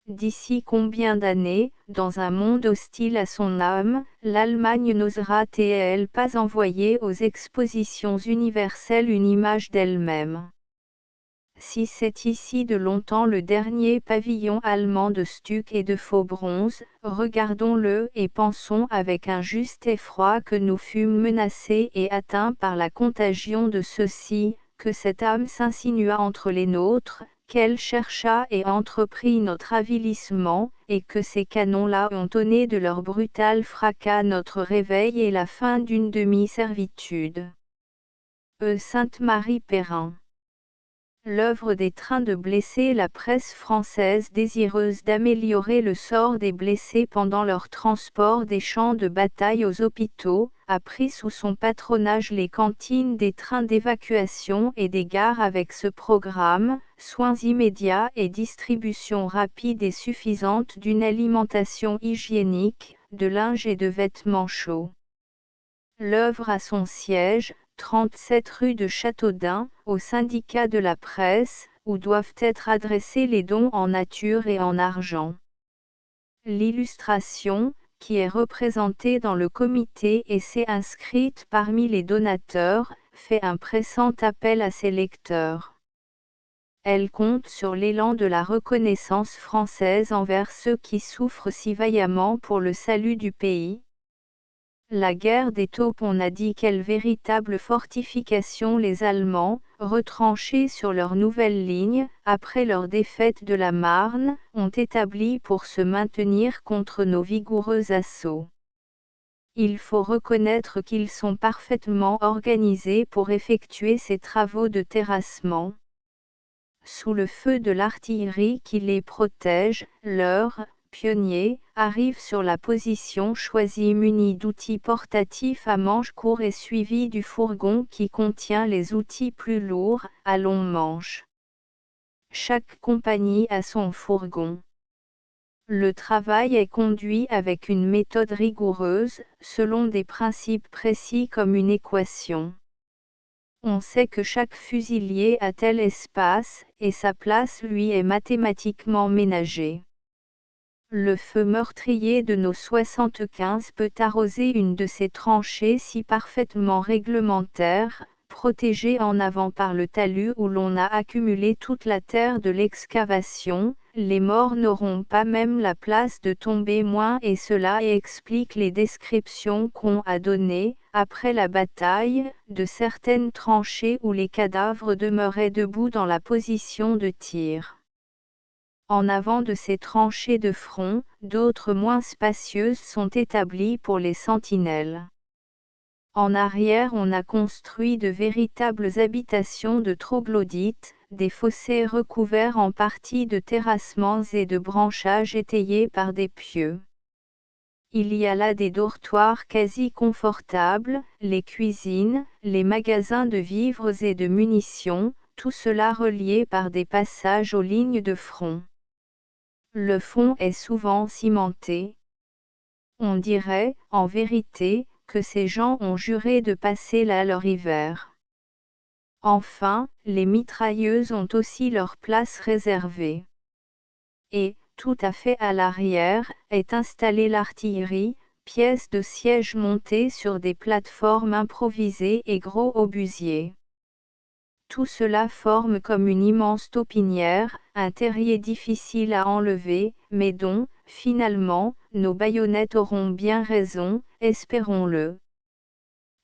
D'ici combien d'années, dans un monde hostile à son âme, l'Allemagne n'osera-t-elle pas envoyer aux expositions universelles une image d'elle-même? Si c'est ici de longtemps le dernier pavillon allemand de stuc et de faux bronze, regardons-le et pensons avec un juste effroi que nous fûmes menacés et atteints par la contagion de ceux-ci, que cette âme s'insinua entre les nôtres, qu'elle chercha et entreprit notre avilissement, et que ces canons-là ont donné de leur brutal fracas notre réveil et la fin d'une demi-servitude. Sainte-Marie Perrin. L'œuvre des trains de blessés. La presse française désireuse d'améliorer le sort des blessés pendant leur transport des champs de bataille aux hôpitaux, a pris sous son patronage les cantines des trains d'évacuation et des gares avec ce programme, soins immédiats et distribution rapide et suffisante d'une alimentation hygiénique, de linge et de vêtements chauds. L'œuvre a son siège, 37 rue de Châteaudun, au syndicat de la presse, où doivent être adressés les dons en nature et en argent. L'illustration, qui est représentée dans le comité et s'est inscrite parmi les donateurs, fait un pressant appel à ses lecteurs. Elle compte sur l'élan de la reconnaissance française envers ceux qui souffrent si vaillamment pour le salut du pays. La guerre des taupes. On a dit quelle véritable fortification les Allemands, retranchés sur leur nouvelle ligne, après leur défaite de la Marne, ont établi pour se maintenir contre nos vigoureux assauts. Il faut reconnaître qu'ils sont parfaitement organisés pour effectuer ces travaux de terrassement. Sous le feu de l'artillerie qui les protège, leurs pionniers arrivent sur la position choisie munis d'outils portatifs à manches courts et suivis du fourgon qui contient les outils plus lourds, à longs manches. Chaque compagnie a son fourgon. Le travail est conduit avec une méthode rigoureuse, selon des principes précis comme une équation. On sait que chaque fusilier a tel espace, et sa place lui est mathématiquement ménagée. Le feu meurtrier de nos 75 peut arroser une de ces tranchées si parfaitement réglementaires, protégées en avant par le talus où l'on a accumulé toute la terre de l'excavation. Les morts n'auront pas même la place de tomber moins et cela explique les descriptions qu'on a données, après la bataille, de certaines tranchées où les cadavres demeuraient debout dans la position de tir. En avant de ces tranchées de front, d'autres moins spacieuses sont établies pour les sentinelles. En arrière on a construit de véritables habitations de troglodytes, des fossés recouverts en partie de terrassements et de branchages étayés par des pieux. Il y a là des dortoirs quasi confortables, les cuisines, les magasins de vivres et de munitions, tout cela relié par des passages aux lignes de front. Le fond est souvent cimenté. On dirait, en vérité, que ces gens ont juré de passer là leur hiver. Enfin, les mitrailleuses ont aussi leur place réservée. Et, tout à fait à l'arrière, est installée l'artillerie, pièces de siège montées sur des plateformes improvisées et gros obusiers. Tout cela forme comme une immense taupinière, un terrier difficile à enlever, mais dont, finalement, nos baïonnettes auront bien raison, espérons-le.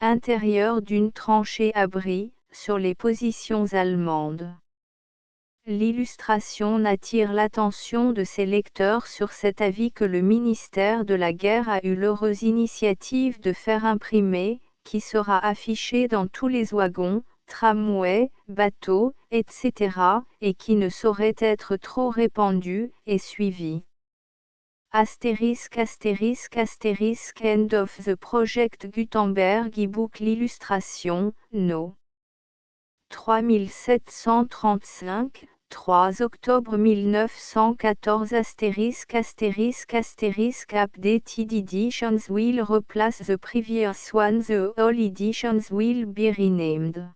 Intérieur d'une tranchée-abri, sur les positions allemandes. L'illustration n'attire l'attention de ses lecteurs sur cet avis que le ministère de la Guerre a eu l'heureuse initiative de faire imprimer, qui sera affiché dans tous les wagons, tramways, bateaux, etc., et qui ne saurait être trop répandu, et suivi. Astérisque astérisque astérisque End of the Project Gutenberg e-book. L'illustration, No. 3735, 3 octobre 1914 astérisque astérisque astérisque Updated editions will replace the previous ones. The all editions will be renamed.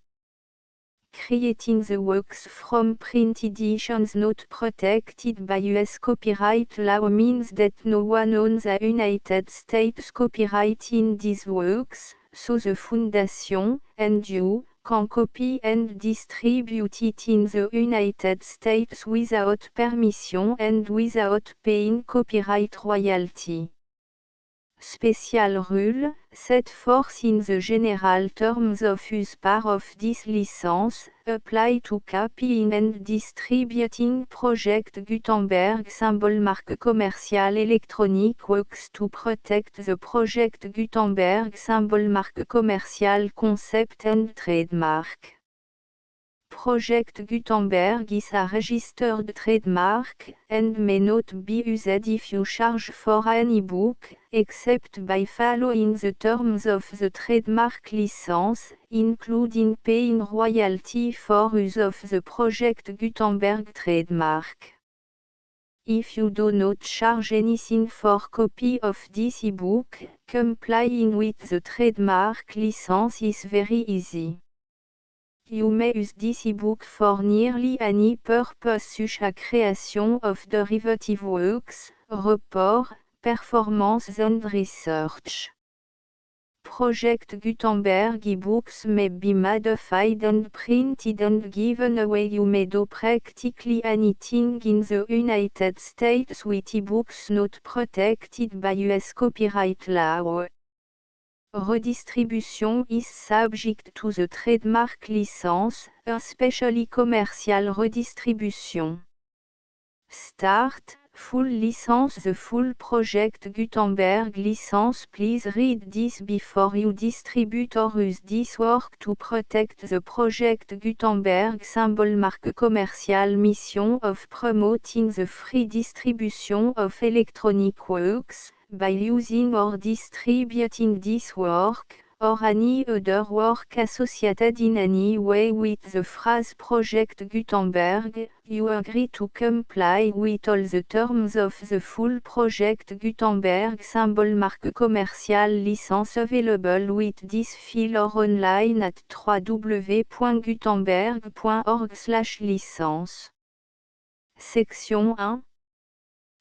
Creating the works from print editions not protected by US copyright law means that no one owns a United States copyright in these works, so the Foundation, and you, can copy and distribute it in the United States without permission and without paying copyright royalty. Special rule, set forth in the general terms of use part of this license, apply to copying and distributing Project Gutenberg symbol marque commercial electronic works to protect the Project Gutenberg symbol marque commercial concept and trademark. Project Gutenberg is a registered trademark, and may not be used if you charge for an e-book, except by following the terms of the trademark license, including paying royalty for use of the Project Gutenberg trademark. If you do not charge anything for copy of this e-book, complying with the trademark license is very easy. You may use this e-book for nearly any purpose such as creation of derivative works, report, performance and research. Project Gutenberg e-books may be modified and printed and given away. You may do practically anything in the United States with e-books not protected by US copyright law. Redistribution is subject to the trademark license, especially commercial redistribution. Start, full license. The full Project Gutenberg license. Please read this before you distribute or use this work to protect the Project Gutenberg symbol marque commercial. Mission of promoting the free distribution of electronic works, by using or distributing this work, or any other work associated in any way with the phrase Project Gutenberg, you agree to comply with all the terms of the full Project Gutenberg symbol marque commercial license available with this file or online at www.gutenberg.org/licence. Section 1.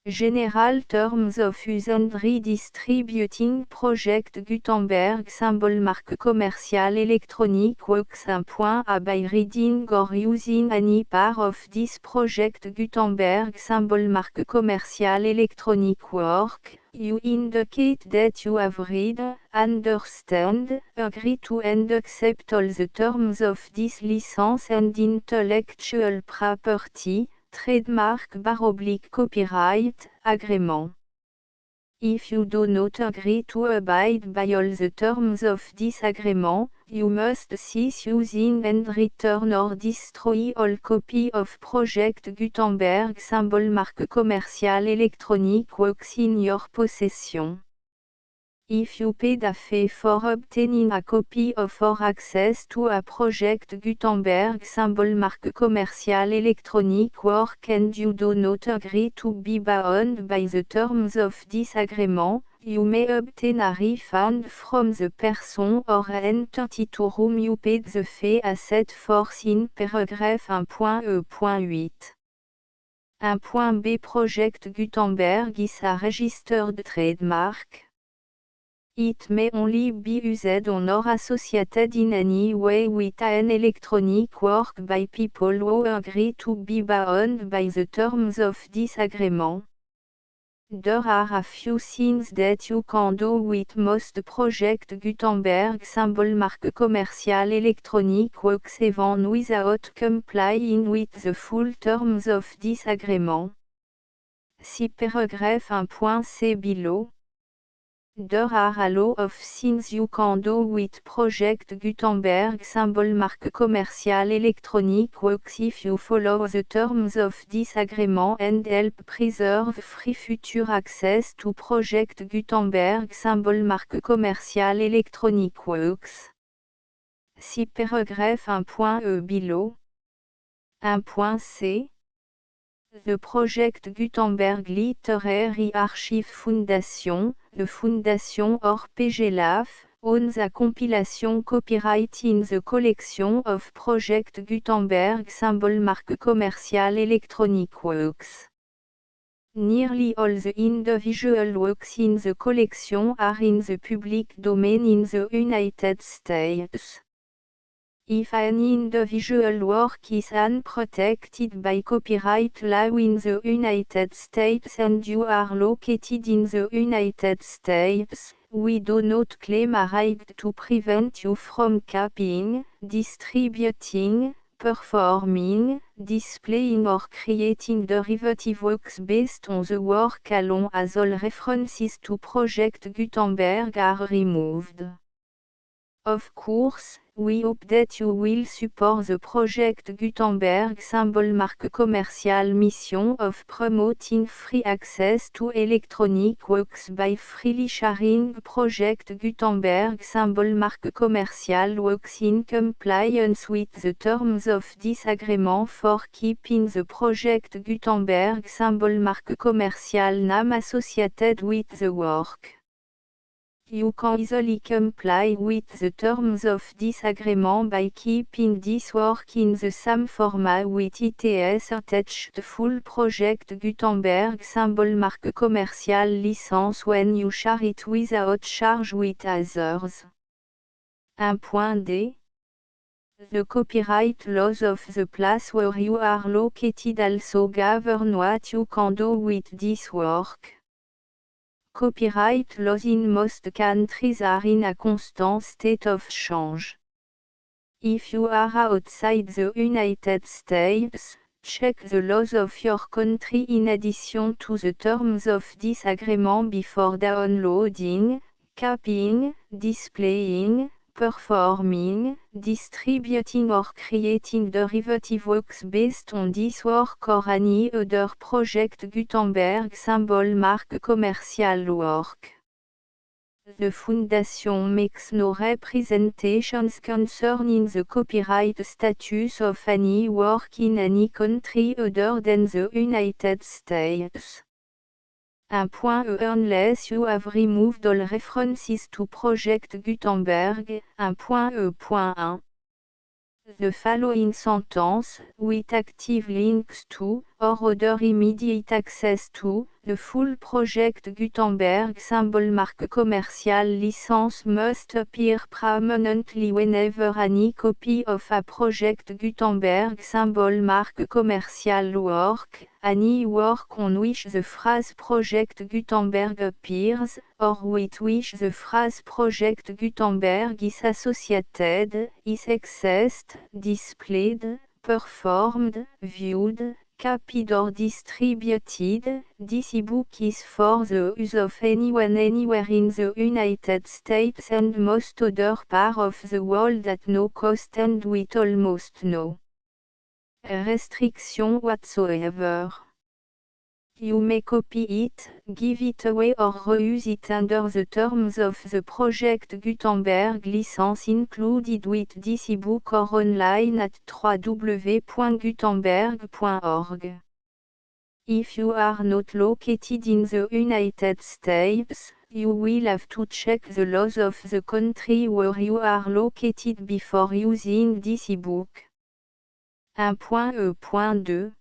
General Terms of Use and Redistributing Project Gutenberg symbol marque commercial electronic works. 1.a By reading or using any part of this Project Gutenberg symbol marque commercial electronic work, you indicate that you have read, understand, agree to and accept all the terms of this license and intellectual property, trademark / copyright, agrément. If you do not agree to abide by all the terms of this agreement, you must cease using and return or destroy all copy of Project Gutenberg symbol marque commerciale électronique works in your possession. If you paid a fee for obtaining a copy of or access to a Project Gutenberg symbol marque commerciale électronique work and you do not agree to be bound by the terms of this agreement, you may obtain a refund from the person or entity to whom you paid the fee as set forth in paragraph 1.e.8. 1.b Project Gutenberg is a registered trademark. It may only be used on or associated in any way with an electronic work by people who agree to be bound by the terms of this agreement. There are a few things that you can do with most Project Gutenberg symbol marque commerciale électronique works even without complying with the full terms of this agreement. See paragraph 1.c below. There are a lot of things you can do with Project Gutenberg symbol marque commerciale électronique works if you follow the terms of this agreement and help preserve free future access to Project Gutenberg symbol marque commerciale électronique works. See paragraph 1.e below. 1.c The Project Gutenberg Literary Archive Foundation, the Foundation or PGLAF, owns a compilation copyright in the collection of Project Gutenberg symbol marque commerciale électronique works. Nearly all the individual works in the collection are in the public domain in the United States. If an individual work is unprotected by copyright law in the United States and you are located in the United States, we do not claim a right to prevent you from copying, distributing, performing, displaying or creating derivative works based on the work alone as all references to Project Gutenberg are removed. Of course, we hope that you will support the Project Gutenberg symbol marque commerciale mission of promoting free access to electronic works by freely sharing Project Gutenberg symbol marque commerciale works in compliance with the terms of this agreement for keeping the Project Gutenberg symbol marque commerciale name associated with the work. You can easily comply with the terms of this agreement by keeping this work in the same format with its attached full Project Gutenberg symbol marque commerciale license when you share it without charge with others. 1.d The copyright laws of the place where you are located also govern what you can do with this work. Copyright laws in most countries are in a constant state of change. If you are outside the United States, check the laws of your country in addition to the terms of this agreement before downloading, copying, displaying, performing, distributing or creating derivative works based on this work or any other Project Gutenberg symbol marque commerciale work. The Foundation makes no representations concerning the copyright status of any work in any country other than the United States. 1.e Unless you have removed all references to Project Gutenberg. 1.e.1 The following sentence, with active links to, or other immediate access to, the full Project Gutenberg symbol marque commerciale license must appear prominently whenever any copy of a Project Gutenberg symbol marque commerciale work, any work on which the phrase Project Gutenberg appears, or with which the phrase Project Gutenberg is associated, is accessed, displayed, performed, viewed, copied or distributed. This ebook is for the use of anyone anywhere in the United States and most other parts of the world at no cost and with almost no restriction whatsoever. You may copy it, give it away or reuse it under the terms of the Project Gutenberg license included with this ebook or online at www.gutenberg.org. If you are not located in the United States, you will have to check the laws of the country where you are located before using this ebook. 1.E.2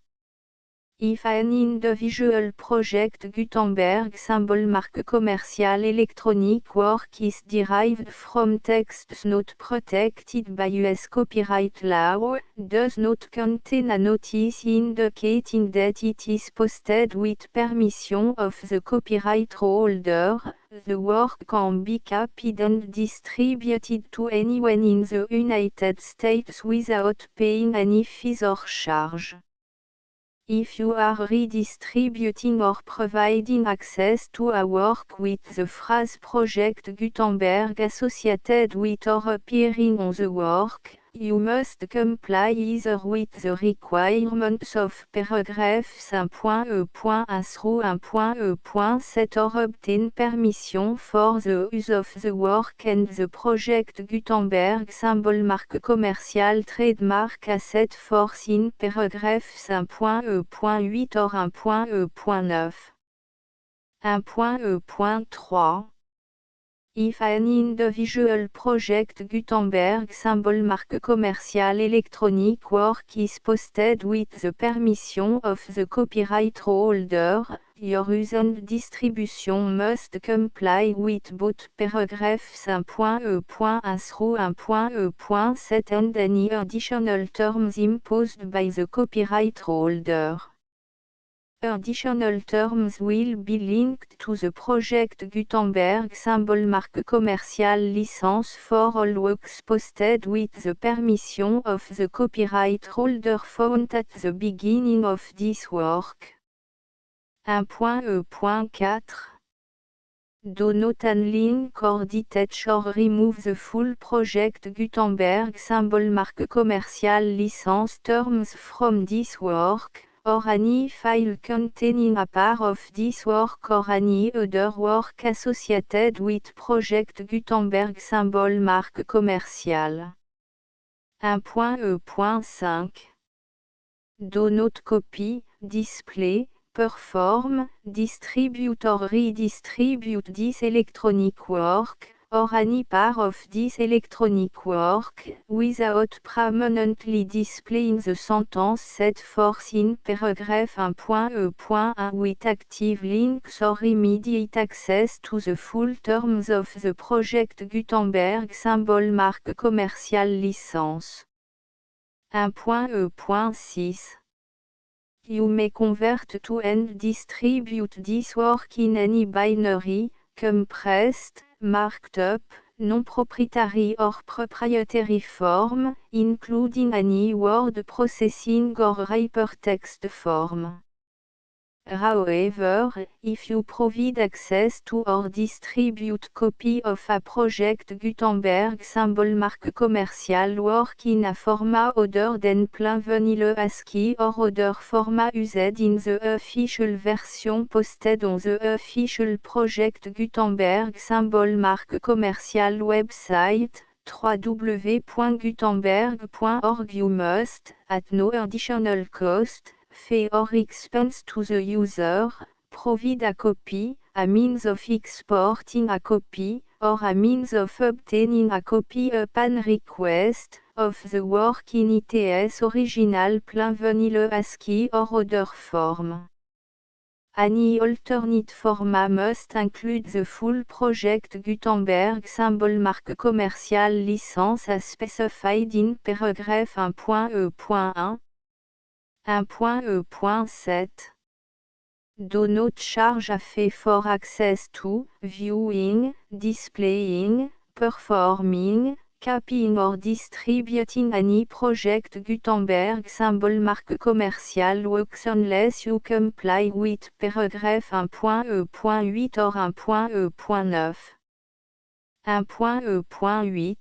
If an individual project Gutenberg symbol marque commercial electronic work is derived from texts not protected by US copyright law, does not contain a notice indicating that it is posted with permission of the copyright holder, the work can be copied and distributed to anyone in the United States without paying any fees or charge. If you are redistributing or providing access to a work with the phrase Project Gutenberg associated with or appearing on the work, you must comply either with the requirements of paragraphs 1.E.1 through 1.E.7 or obtain permission for the use of the work and the Project Gutenberg symbol marque commercial trademark asset force in paragraphs 1.E.8 or 1.E.9. 1.E.3 If an individual project Gutenberg symbol marque commercial electronic work is posted with the permission of the copyright holder, your use and distribution must comply with both paragraphs 1.E.1 through 1.E.7 and any additional terms imposed by the copyright holder. Additional terms will be linked to the Project Gutenberg symbol marque commercial license for all works posted with the permission of the copyright holder found at the beginning of this work. 1.E.4 Do not unlink or detach or remove the full Project Gutenberg symbol marque commercial license terms from this work, or any file containing a part of this work or any other work associated with Project Gutenberg symbol marque commercial. 1.E.5 Do not copy, display, perform, distribute or redistribute this electronic work, or any part of this electronic work, without permanently displaying the sentence set forth in paragraph 1.E.1 with active links or immediate access to the full terms of the Project Gutenberg symbol marque commercial license. 1.E.6 You may convert to and distribute this work in any binary, compressed, marked up, non-proprietary or proprietary form, including any word processing or hypertext form. However, if you provide access to or distribute copy of a Project Gutenberg symbol marque commercial work in a format other than plain vanilla ASCII or other format used in the official version posted on the official Project Gutenberg symbol marque commercial website, www.gutenberg.org you must, at no additional cost, fee or expense to the user, provide a copy, a means of exporting a copy, or a means of obtaining a copy upon request, of the work in its original plain vanilla ASCII or other form. Any alternate format must include the full Project Gutenberg symbol marque commercial license as specified in paragraph 1.E.1. 1.E.7 Do not charge a fee for access to, viewing, displaying, performing, Copying or distributing any project Gutenberg symbol marque commerciale works unless you comply with paragraphe 1.e.8 or 1.e.9. 1.e.8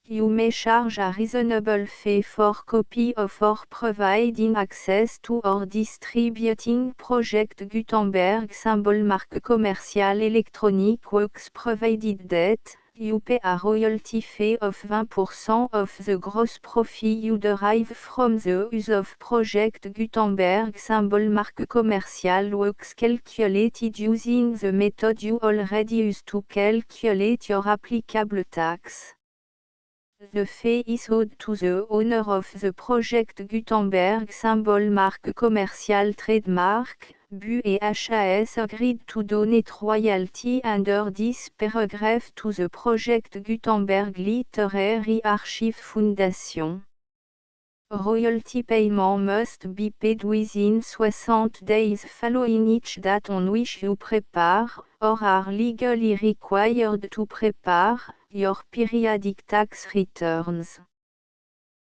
You may charge a reasonable fee for copy of or providing access to or distributing project Gutenberg symbol marque commerciale électronique works provided that you pay a royalty fee of 20% of the gross profit you derive from the use of project Gutenberg symbol marque commerciale works calculated using the method you already use to calculate your applicable tax. The fee is owed to the owner of the project Gutenberg symbol marque commerciale trademark. BU et HAS agreed to donate royalty under this paragraph to the project Gutenberg Literary Archive Foundation. Royalty payment must be paid within 60 days following each date on which you prepare, or are legally required to prepare, your periodic tax returns.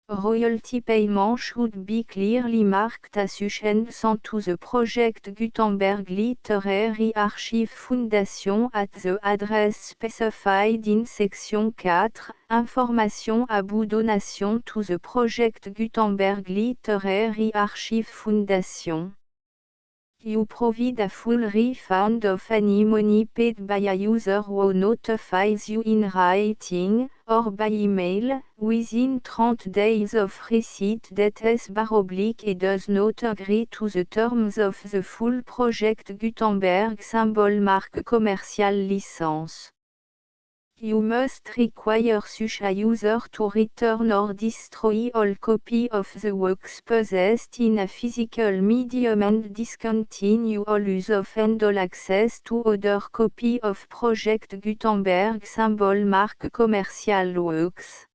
Royalty payment should be clearly marked association to the project Gutenberg Literary Archive Foundation at the address specified in section 4, Information about donation to the project Gutenberg Literary Archive Foundation. You provide a full refund of any money paid by a user who notifies you in writing, or by email, within 30 days of receipt that et does not agree to the terms of the full project Gutenberg symbol marque commerciale license. You must require such a user to return or destroy all copy of the works possessed in a physical medium and discontinue all use of and all access to other copy of project Gutenberg symbol marque commerciale works.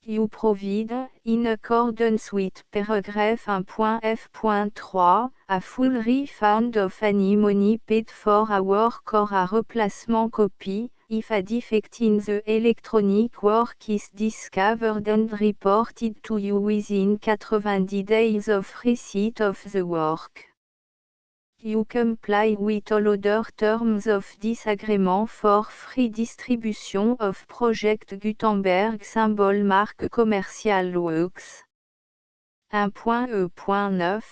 You provide, in accordance with paragraph 1.f.3, a full refund of any money paid for a work or a replacement copy, if a defect in the electronic work is discovered and reported to you within 90 days of receipt of the work. You comply with all other terms of this agreement for free distribution of project Gutenberg symbol marque commerciale works. 1.e.9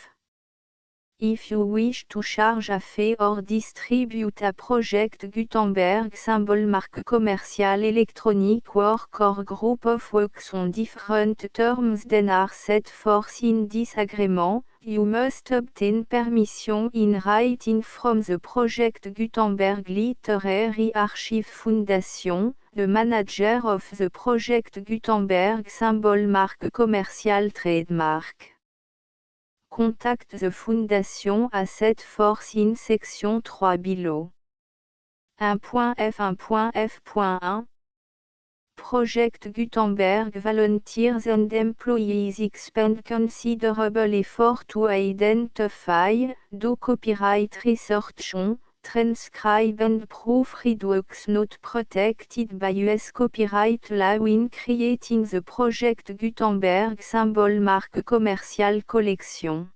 If you wish to charge a fee or distribute a project Gutenberg symbol marque commerciale electronic work or group of works on different terms than are set forth in this agreement, you must obtain permission in writing from the project Gutenberg Literary Archive Foundation, the manager of the project Gutenberg symbol marque commerciale trademark. Contact the Foundation à set force in section 3 below. 1.f1.f.1 Project Gutenberg volunteers and employees expend considerable effort to identify, do copyright research on, transcribe and proofread works not protected by US copyright law in creating the project Gutenberg symbol marque commerciale collection.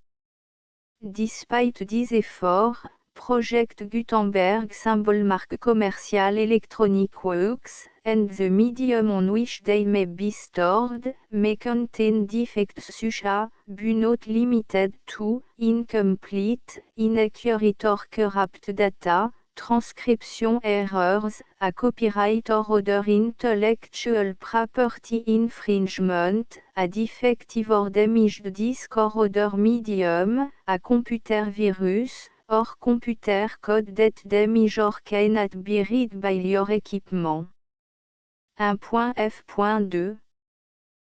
Despite these efforts, Project Gutenberg symbol marque commerciale electronic works, and the medium on which they may be stored, may contain defects such as, but not limited to, incomplete, inaccurate or corrupt data, transcription errors, a copyright or other intellectual property infringement, a defective or damaged disk or other medium, a computer virus, or computer code that damage or cannot be read by your equipment. 1.f.2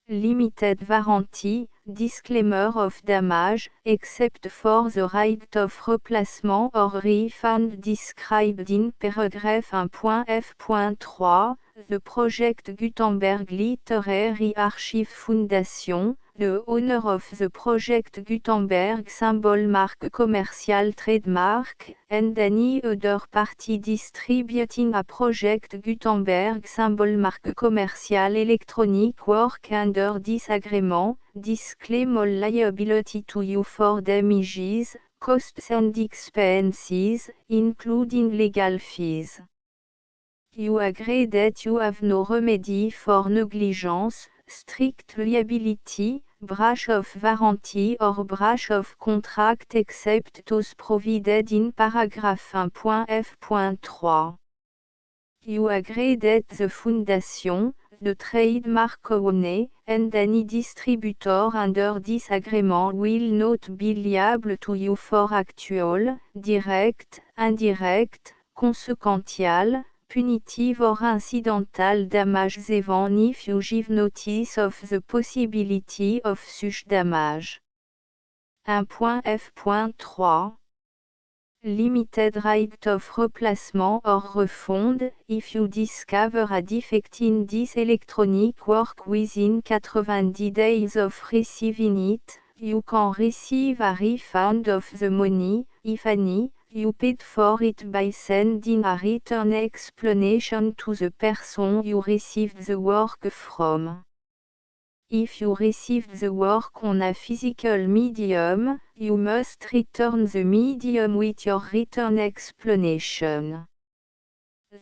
Limited warranty, disclaimer of damage, except for the right of replacement or refund described in paragraph 1.f.3, the project Gutenberg Literary Archive Foundation, the owner of the project Gutenberg symbol mark commercial trademark, and any other party distributing a project Gutenberg symbol mark commercial electronic work under this agreement, disclaim all liability to you for damages, costs and expenses, including legal fees. You agree that you have no remedy for negligence, strict liability, breach of warranty or breach of contract except those provided in paragraph 1.f.3. You agree that the Foundation, the trademark owner, and any distributor under this agreement will not be liable to you for actual, direct, indirect, consequential, punitive or incidental damages even if you give notice of the possibility of such damage. 1.f.3 Limited right of replacement or refund, if you discover a defect in this electronic work within 90 days of receiving it, you can receive a refund of the money, if any, you paid for it by sending a written explanation to the person you received the work from. If you received the work on a physical medium, you must return the medium with your written explanation.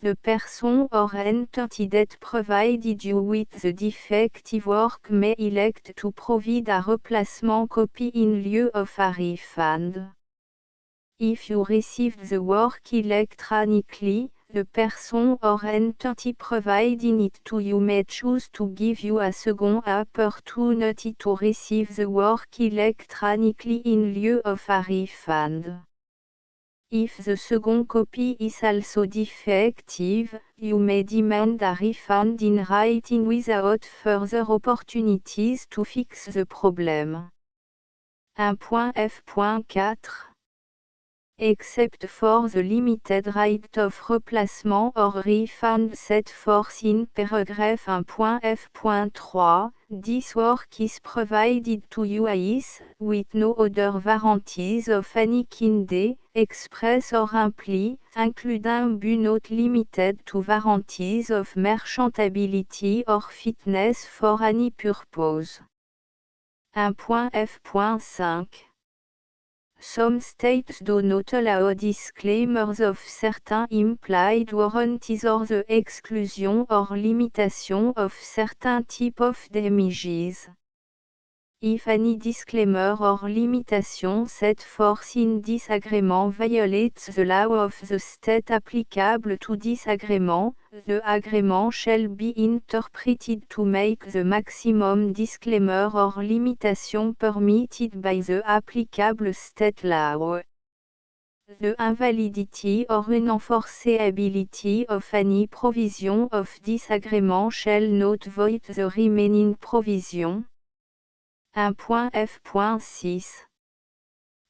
The person or entity that provided you with the defective work may elect to provide a replacement copy in lieu of a refund. If you received the work electronically, the person or entity providing it to you may choose to give you a second opportunity to receive the work electronically in lieu of a refund. If the second copy is also defective, you may demand a refund in writing without further opportunities to fix the problem. 1.f.4 Except for the limited right of replacement or refund set forth in paragraph 1.f.3, this work is provided to you as, with no other warranties of any kind, express or implied, including but not limited to warranties of merchantability or fitness for any purpose. 1.f.5 Some states do not allow disclaimers of certain implied warranties or the exclusion or limitation of certain type of damages. If any disclaimer or limitation set forth in this agreement violates the law of the state applicable to this agreement, the agreement shall be interpreted to make the maximum disclaimer or limitation permitted by the applicable state law. The invalidity or unenforceability of any provision of this agreement shall not void the remaining provision. 1.f.6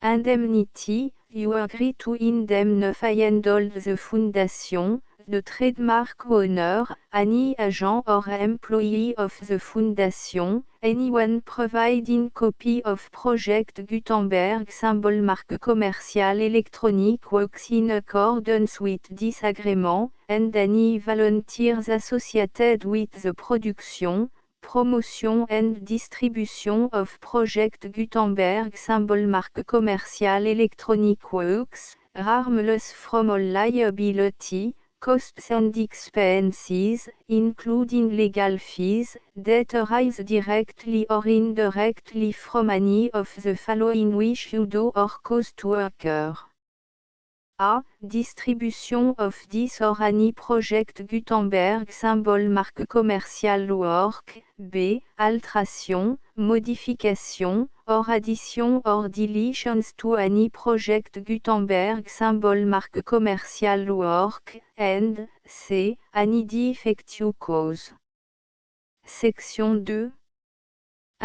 Indemnity, you agree to indemnify and hold the Foundation, the trademark owner, any agent or employee of the Foundation, anyone providing copy of Project Gutenberg symbol mark commercial electronic works in accordance with this agreement, and any volunteers associated with the production, promotion and distribution of Project Gutenberg symbol mark commercial electronic works, harmless from all liability, costs and expenses, including legal fees, that arise directly or indirectly from any of the following which you do or cause to occur. A. Distribution of this or any Project Gutenberg symbol mark commercial work. B. Alteration, modification, or addition or deletions to any Project Gutenberg symbol mark commercial work. And C. Any defect you cause. Section 2.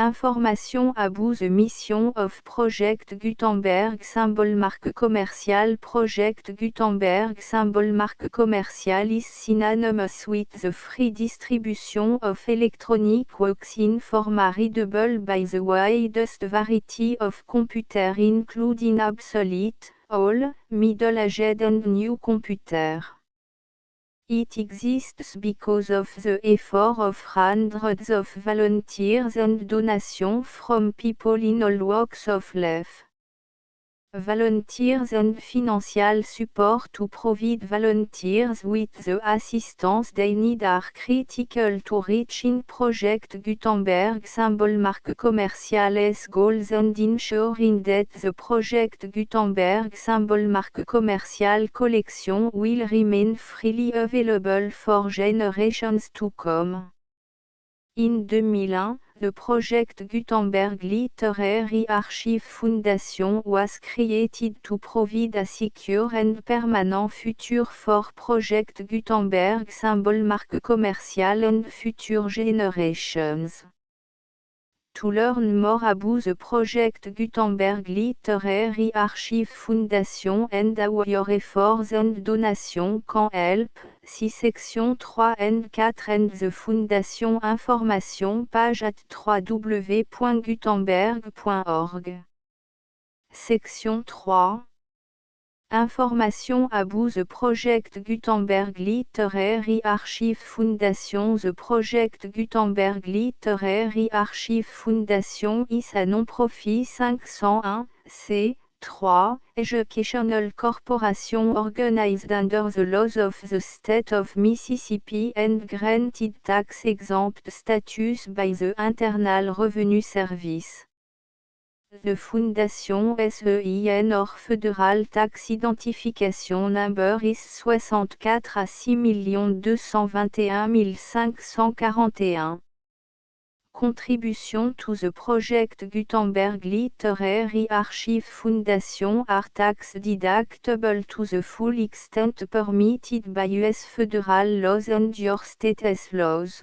Information about the mission of Project Gutenberg symbol marque commerciale Project Gutenberg symbol marque commerciale is synonymous with the free distribution of electronic works in format readable by the widest variety of computer including obsolete, old, middle-aged and new computer. It exists because of the effort of hundreds of volunteers and donations from people in all walks of life. Volunteers and financial support to provide volunteers with the assistance they need are critical to reaching Project Gutenberg symbol marque commerciales goals and ensuring that the Project Gutenberg symbol marque commercial collection will remain freely available for generations to come. In 2001, the Project Gutenberg Literary Archive Foundation was created to provide a secure and permanent future for Project Gutenberg symbol marque commercial and future generations. To learn more about the Project Gutenberg Literary Archive Foundation and how your efforts and donations can help, see section 3 and 4 and the Foundation information page at www.gutenberg.org. Section 3. Information about the Project Gutenberg Literary Archive Foundation. The Project Gutenberg Literary Archive Foundation is a non-profit 501, c3, educational corporation organized under the laws of the state of Mississippi and granted tax-exempt status by the Internal Revenue Service. The Foundation SEIN or Federal Tax Identification Number is 64 à 6 221 541. Contribution to the Project Gutenberg Literary Archive Foundation are tax deductible to the full extent permitted by U.S. federal laws and your state's laws.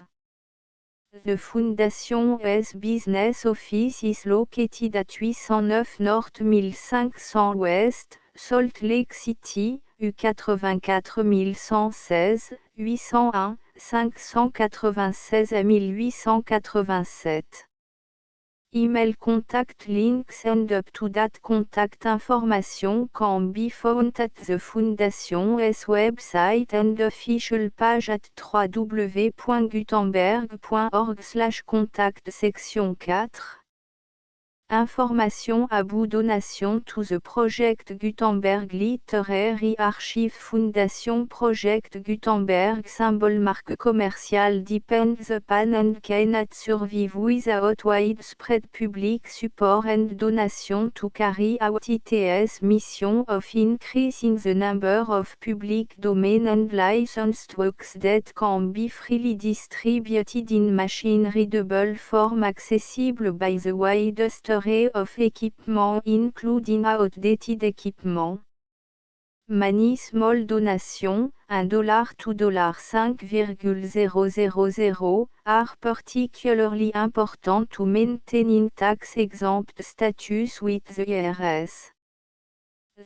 The Foundation's business office is located at 809 North 1500 West, Salt Lake City, U84 116, 801, 596 à 1887. Email contact links and up-to-date contact information can be found at the Foundation's website and official page at www.gutenberg.org/contact section 4. Information about donation to the Project Gutenberg Literary Archive Foundation. Project Gutenberg symbol marque commercial depends upon and cannot survive without widespread public support and donation to carry out its mission of increasing the number of public domain and licensed works that can be freely distributed in machine-readable form accessible by the widest array of equipment including outdated equipment. Many small donations, $1 to $5,000, are particularly important to maintaining tax-exempt status with the IRS.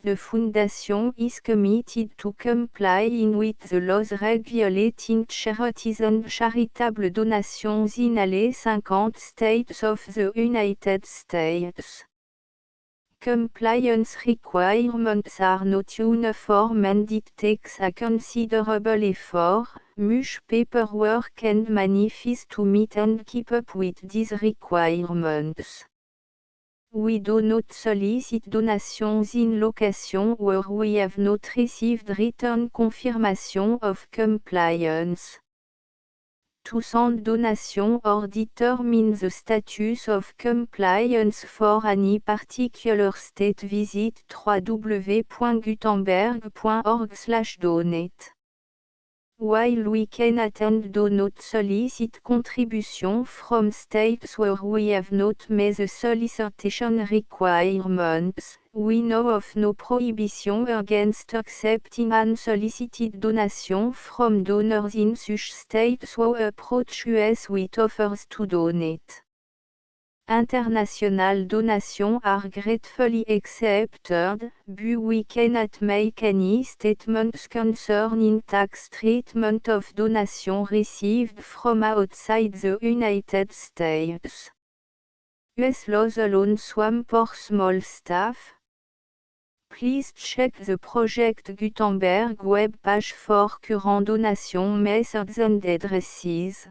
The Foundation is committed to complying with the laws regulating charities and charitable donations in all 50 states of the United States. Compliance requirements are not uniform and it takes a considerable effort, much paperwork and money fees to meet and keep up with these requirements. We do not solicit donations in locations where we have not received written confirmation of compliance. To send donation or determine the status of compliance for any particular state, visit www.gutenberg.org/donate. While we cannot and do not solicit contribution from states where we have not met the solicitation requirements, we know of no prohibition against accepting unsolicited donation from donors in such states who approach us with offers to donate. International donations are gratefully accepted, but we cannot make any statements concerning tax treatment of donation received from outside the United States. US laws alone swam for small staff. Please check the Project Gutenberg web page for current donation methods and addresses.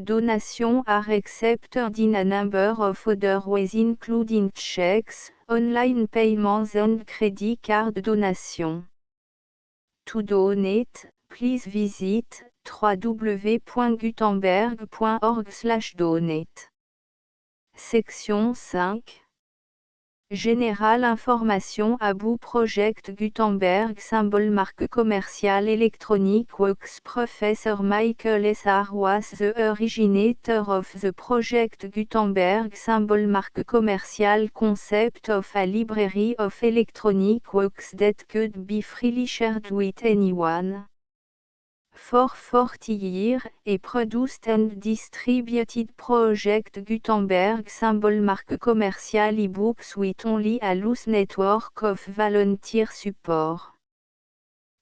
Donations are accepted in a number of other ways including checks, online payments and credit card donations. To donate, please visit www.gutenberg.org/donate. Section 5. Général information about Project Gutenberg symbol marque commerciale électronique Works Professor Michael S. R. was the originator of the Project Gutenberg symbol marque commerciale concept of a library of electronic works that could be freely shared with anyone. For 40 years, a produced and distributed Project Gutenberg symbol marque commerciale ebooks with only a loose network of volunteer support.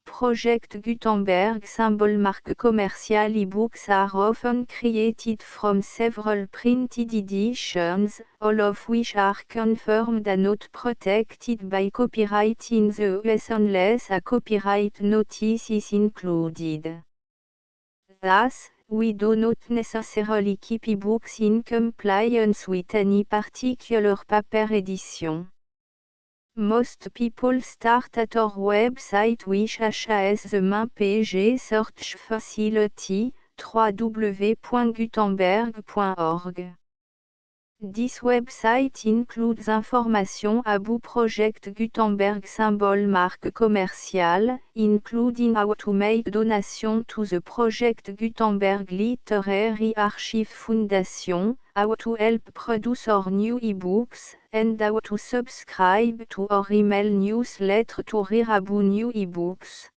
Project Gutenberg symbol marque commerciale ebooks are often created from several printed editions, all of which are confirmed and not protected by copyright in the US unless a copyright notice is included. Thus, we do not necessarily keep ebooks in compliance with any particular paper edition. Most people start at our website which has the main page search facility, www.gutenberg.org. This website includes information about Project Gutenberg symbol marque commerciale, including how to make donation to the Project Gutenberg Literary Archive Foundation, how to help produce our new ebooks, and how to subscribe to our email newsletter to hear about new ebooks.